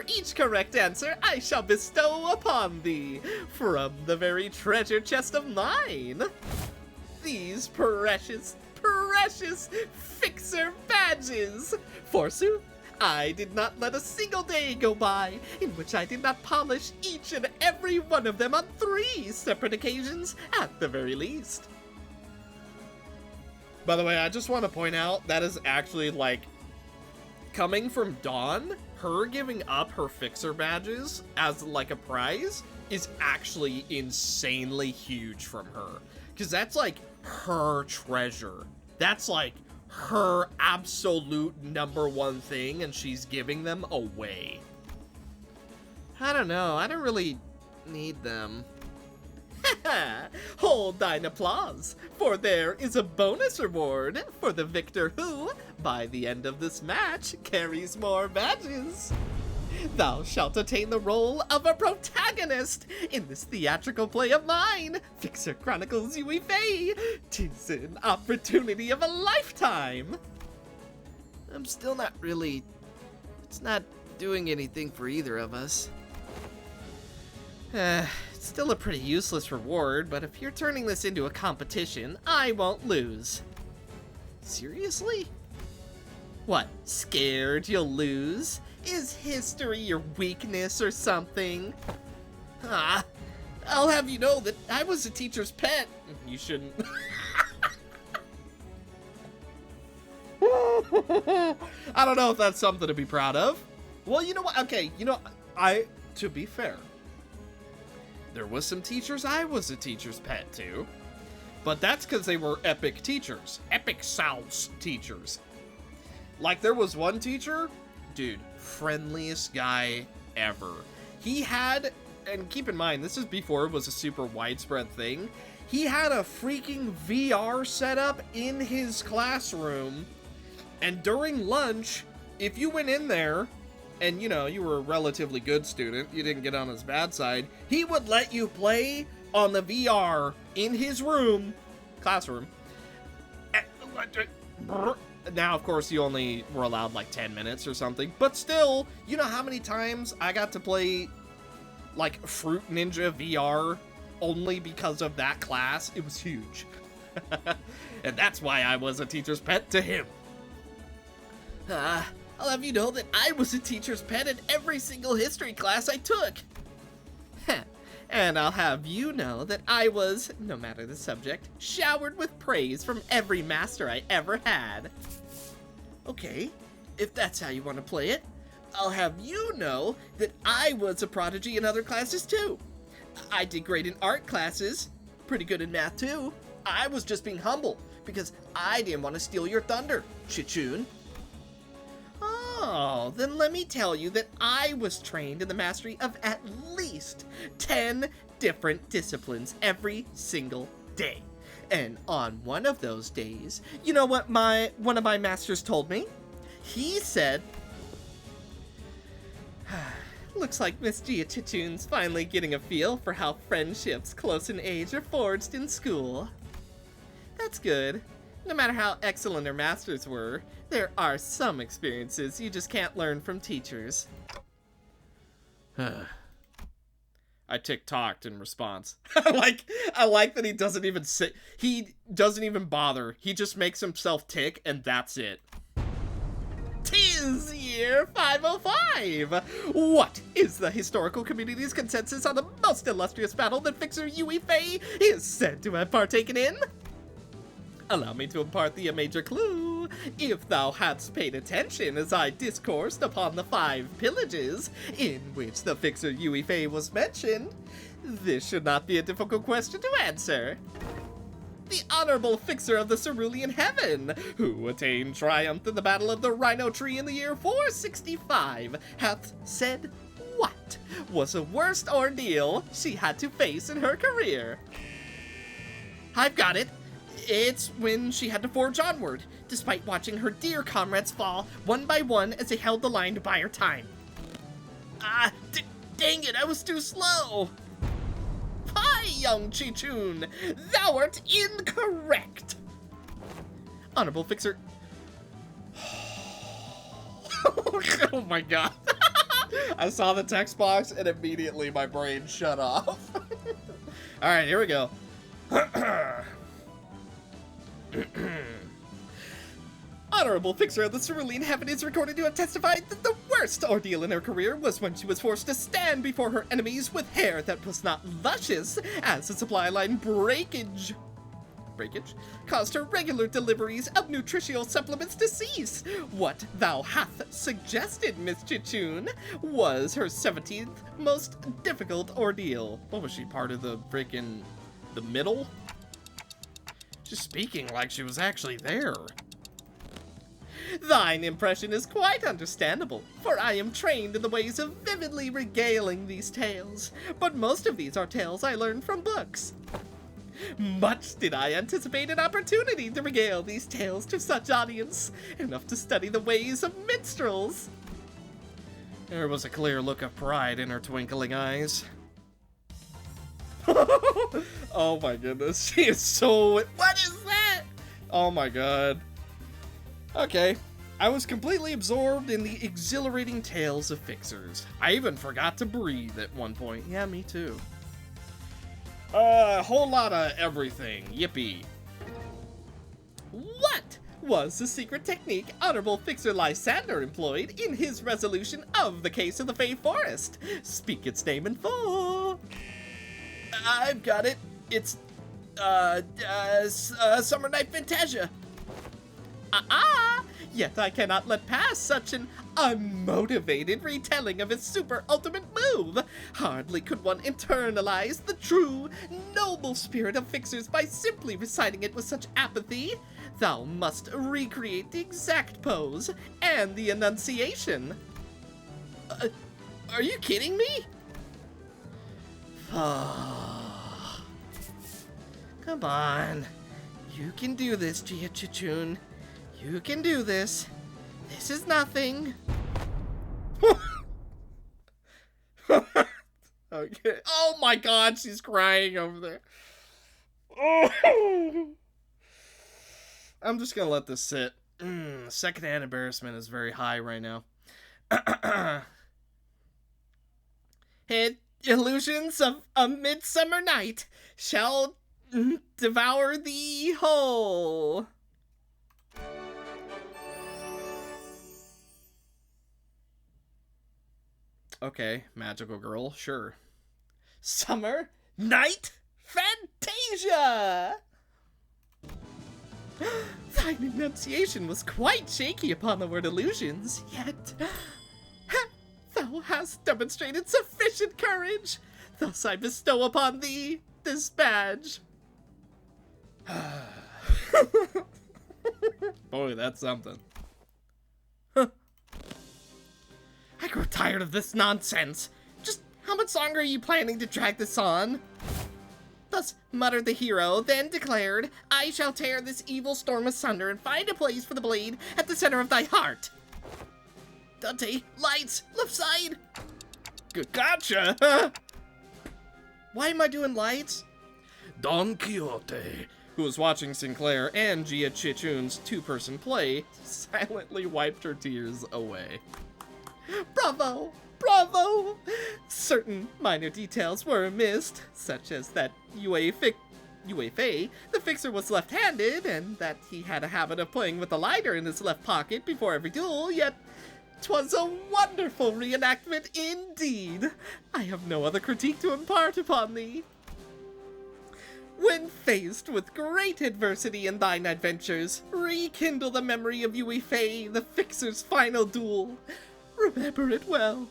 [SPEAKER 1] each correct answer, I shall bestow upon thee, from the very treasure chest of mine, these precious fixer badges. Forsooth, I did not let a single day go by in which I did not polish each and every one of them on 3 separate occasions at the very least. By the way, I just want to point out that is actually, like, coming from Dawn, her giving up her fixer badges as like a prize is actually insanely huge from her. Because that's like her treasure. That's like her absolute #1 thing, and she's giving them away. I don't know, I don't really need them. Hold thine applause, for there is a bonus reward for the victor who, by the end of this match, carries more badges. Thou shalt attain the role of a protagonist in this theatrical play of mine, Fixer Chronicles Yui Fei. 'Tis an opportunity of a lifetime.
[SPEAKER 5] I'm still not really... It's not doing anything for either of us.
[SPEAKER 1] It's still a pretty useless reward, but if you're turning this into a competition, I won't lose. Seriously? What, scared you'll lose? Is history your weakness or something?
[SPEAKER 5] I'll have you know that I was a teacher's pet.
[SPEAKER 1] You shouldn't. I don't know if that's something to be proud of. Well, you know what? Okay, to be fair, there was some teachers I was a teacher's pet to, but that's because they were epic teachers. Epic Souths teachers. Like, there was one teacher, dude, friendliest guy ever. He had, and keep in mind, this is before it was a super widespread thing, he had a freaking VR setup in his classroom, and during lunch, if you went in there, and you were a relatively good student, you didn't get on his bad side, he would let you play on the VR in his classroom. Now, of course, you only were allowed like 10 minutes or something, but still, you know how many times I got to play like, Fruit Ninja VR only because of that class. It was huge. And that's why I was a teacher's pet to him.
[SPEAKER 5] I'll have you know that I was a teacher's pet in every single history class I took.
[SPEAKER 1] And I'll have you know that I was, no matter the subject, showered with praise from every master I ever had.
[SPEAKER 5] Okay, if that's how you want to play it, I'll have you know that I was a prodigy in other classes too. I did great in art classes, pretty good in math too. I was just being humble because I didn't want to steal your thunder, Chichun.
[SPEAKER 1] Oh, then let me tell you that I was trained in the mastery of at least 10 different disciplines every single day. And on one of those days, you know what one of my masters told me? He said, looks like Miss Gia Chichun's finally getting a feel for how friendships close in age are forged in school. That's good. No matter how excellent her masters were, there are some experiences you just can't learn from teachers. I tick-tocked in response. I like that he doesn't even bother. He just makes himself tick, and that's it. 'Tis year 505! What is the historical community's consensus on the most illustrious battle that Fixer Yui Fei is said to have partaken in? Allow me to impart thee a major clue. If thou hadst paid attention as I discoursed upon the 5 pillages in which the Fixer Yui Fei was mentioned, this should not be a difficult question to answer. The honorable Fixer of the Cerulean Heaven, who attained triumph in the Battle of the Rhino Tree in the year 465, hath said what was the worst ordeal she had to face in her career? I've got it. It's when she had to forge onward, despite watching her dear comrades fall one by one as they held the line to buy her time.
[SPEAKER 5] Dang it, I was too slow.
[SPEAKER 1] Hi, young Chichun, thou art incorrect. Honorable Fixer. Oh my god. I saw the text box and immediately my brain shut off. Alright, here we go. Honorable Fixer of the Cerulean Heaven is recorded to have testified that the worst ordeal in her career was when she was forced to stand before her enemies with hair that was not luscious, as the supply line breakage caused her regular deliveries of nutritional supplements to cease. What thou hath suggested, Miss Chichun, was her 17th most difficult ordeal. What was she, part of the middle? Just speaking like she was actually there. Thine impression is quite understandable, for I am trained in the ways of vividly regaling these tales, but most of these are tales I learned from books. Much did I anticipate an opportunity to regale these tales to such audience, enough to study the ways of minstrels. There was a clear look of pride in her twinkling eyes. Oh my goodness, she is so... What is that? Oh my god. Okay, I was completely absorbed in the exhilarating tales of Fixers. I even forgot to breathe at one point. Yeah, me too. A whole lot of everything. Yippee. What was the secret technique Honorable Fixer Lysander employed in his resolution of the case of the Fey Forest? Speak its name in full.
[SPEAKER 5] I've got it. It's, Summer Night Fantasia.
[SPEAKER 1] Yet I cannot let pass such an unmotivated retelling of his super ultimate move. Hardly could one internalize the true, noble spirit of Fixers by simply reciting it with such apathy. Thou must recreate the exact pose and the enunciation.
[SPEAKER 5] Are you kidding me?
[SPEAKER 1] Come on. You can do this, Gia Chichun. You can do this. This is nothing. Okay. Oh my god, she's crying over there. Oh. I'm just gonna let this sit. Secondhand embarrassment is very high right now. Hey, illusions of a midsummer night shall devour thee whole. Okay, magical girl, sure. Summer Night Fantasia! Thine enunciation was quite shaky upon the word illusions, yet thou hast demonstrated sufficient courage. Thus I bestow upon thee this badge. Boy, that's something. I grow tired of this nonsense. Just how much longer are you planning to drag this on? Thus muttered the hero, then declared, I shall tear this evil storm asunder and find a place for the blade at the center of thy heart. Dante, lights, left side. Good, gotcha. Why am I doing lights?
[SPEAKER 4] Don Quixote,
[SPEAKER 1] who was watching Sinclair and Gia Chichun's two-person play, silently wiped her tears away. Bravo! Bravo! Certain minor details were missed, such as that Yue Fei, the fixer, was left-handed, and that he had a habit of playing with a lighter in his left pocket before every duel, yet 'twas a wonderful reenactment indeed. I have no other critique to impart upon thee. When faced with great adversity in thine adventures, rekindle the memory of Yue Fei, the fixer's final duel. Remember it well.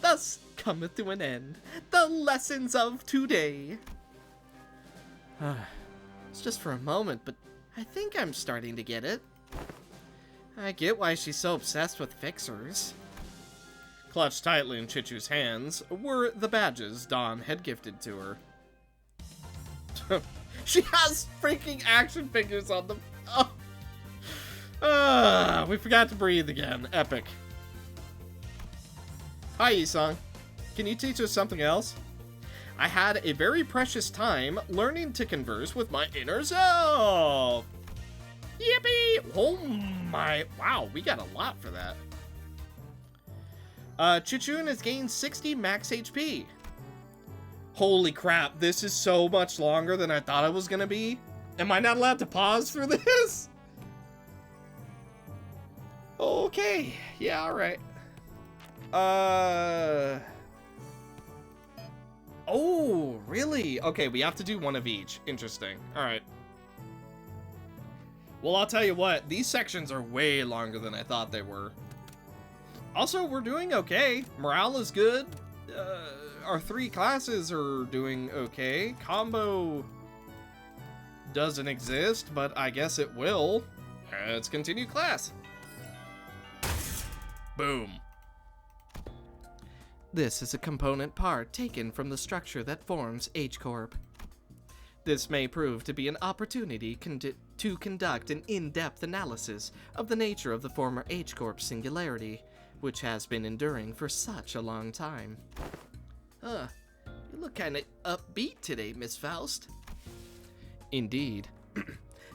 [SPEAKER 1] Thus cometh to an end the lessons of today. It's just for a moment, but I think I'm starting to get it. I get why she's so obsessed with fixers. Clutched tightly in Chichu's hands were the badges Dawn had gifted to her. She has freaking action figures on them. Oh. We forgot to breathe again. Epic. Hi, Isong. Can you teach us something else? I had a very precious time learning to converse with my inner self. Yippee! Oh my, wow, we got a lot for that. Chichun has gained 60 max HP. Holy crap, this is so much longer than I thought it was gonna be. Am I not allowed to pause for this? Okay, yeah, alright. Oh, really? Okay, we have to do one of each. Interesting. Alright. Well, I'll tell you what, these sections are way longer than I thought they were. Also, we're doing okay. Morale is good. Our 3 classes are doing okay. Combo doesn't exist, but I guess it will. Let's continue class. Boom. This is a component part taken from the structure that forms H-Corp. This may prove to be an opportunity to conduct an in-depth analysis of the nature of the former H-Corp singularity, which has been enduring for such a long time. You look kinda upbeat today, Miss Faust. Indeed.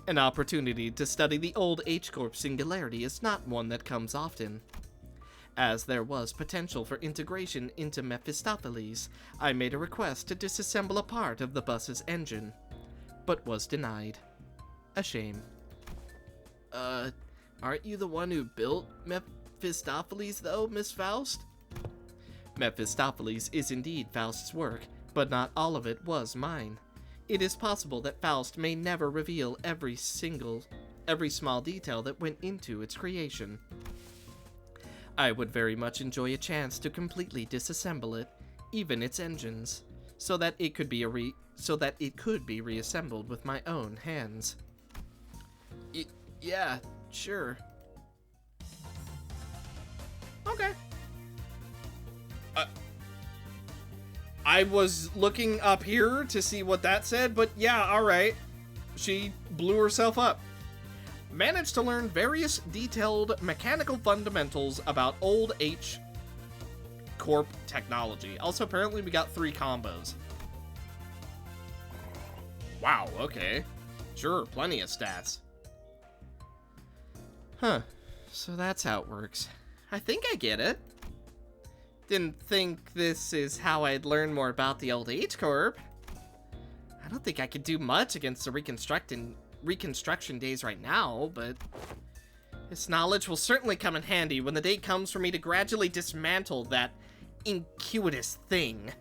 [SPEAKER 1] An opportunity to study the old H-Corp singularity is not one that comes often. As there was potential for integration into Mephistopheles, I made a request to disassemble a part of the bus's engine, but was denied. A shame. Aren't you the one who built Mephistopheles, though, Miss Faust? Mephistopheles is indeed Faust's work, but not all of it was mine. It is possible that Faust may never reveal every small detail that went into its creation. I would very much enjoy a chance to completely disassemble it, even its engines, so that it could be reassembled with my own hands. Yeah, sure. Okay. I was looking up here to see what that said, but yeah, alright. She blew herself up. Managed to learn various detailed mechanical fundamentals about old H-Corp technology. Also, apparently we got 3 combos. Wow, okay. Sure, plenty of stats. Huh, so that's how it works. I think I get it. Didn't think this is how I'd learn more about the old H-Corp. I don't think I could do much against the reconstruction days right now, but this knowledge will certainly come in handy when the day comes for me to gradually dismantle that iniquitous thing.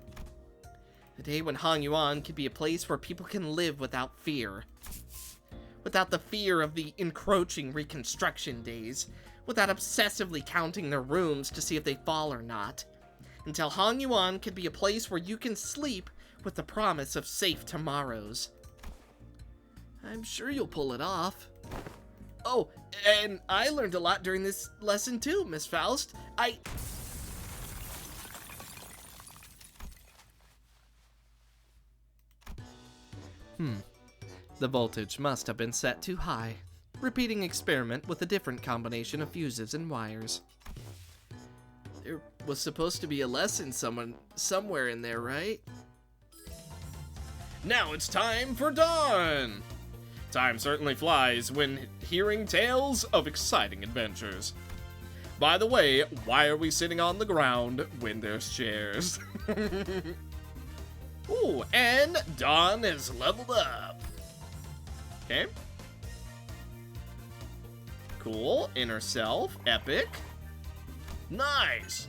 [SPEAKER 1] The day when Hong Yuan could be a place where people can live without fear. Without the fear of the encroaching reconstruction days. Without obsessively counting their rooms to see if they fall or not. Until Hong Yuan could be a place where you can sleep with the promise of safe tomorrows. I'm sure you'll pull it off. Oh, and I learned a lot during this lesson too, Miss Faust. The voltage must have been set too high. Repeating experiment with a different combination of fuses and wires. There was supposed to be a lesson somewhere in there, right?
[SPEAKER 4] Now it's time for dawn! Time certainly flies when hearing tales of exciting adventures. By the way, why are we sitting on the ground when there's chairs? Ooh, and Dawn is leveled up. Okay. Cool. Inner Self. Epic. Nice.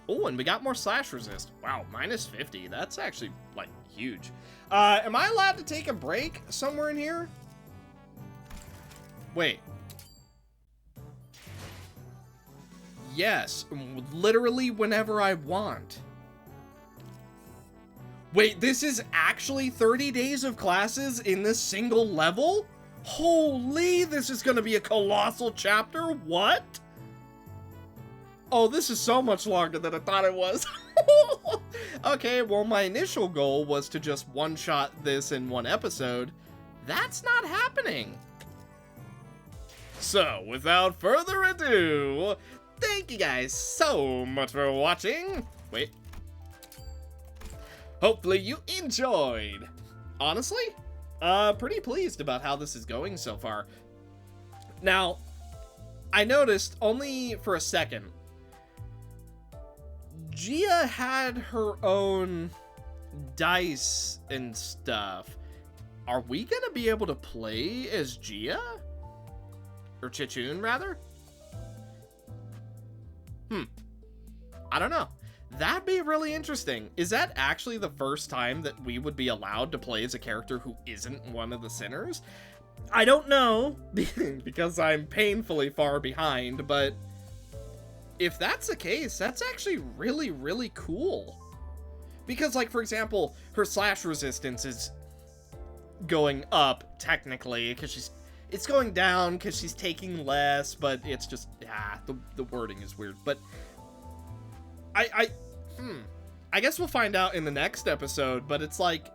[SPEAKER 4] Oh, and we got more slash resist. Wow, minus 50. That's actually, like, huge. Am I allowed to take a break somewhere in here? Wait. Yes, literally whenever I want. Wait, this is actually 30 days of classes in this single level? Holy, this is gonna be a colossal chapter? What? Oh, this is so much longer than I thought it was. Okay, well, my initial goal was to just one-shot this in one episode. That's not happening. So, without further ado, thank you guys so much for watching. Wait. Hopefully you enjoyed. Honestly, pretty pleased about how this is going so far. Now, I noticed only for a second, Gia had her own dice and stuff. Are we gonna be able to play as Gia? Or Chichun, rather? I don't know. That'd be really interesting. Is that actually the first time that we would be allowed to play as a character who isn't one of the sinners? I don't know, because I'm painfully far behind, but if that's the case, that's actually really, really cool. Because, like, for example, her slash resistance is going up, technically, because it's going down because she's taking less, but it's just, the wording is weird. But I guess we'll find out in the next episode, but it's like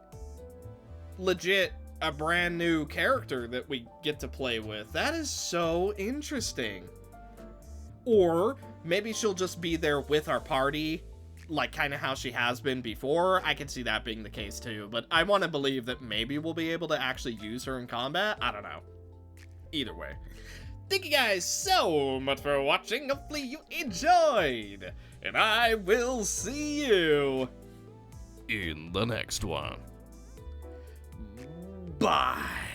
[SPEAKER 4] legit a brand new character that we get to play with. That is so interesting. Or maybe she'll just be there with our party, like kind of how she has been before. I can see that being the case too, but I want to believe that maybe we'll be able to actually use her in combat. I don't know. Either way. Thank you guys so much for watching. Hopefully you enjoyed. And I will see you
[SPEAKER 2] in the next one.
[SPEAKER 4] Bye.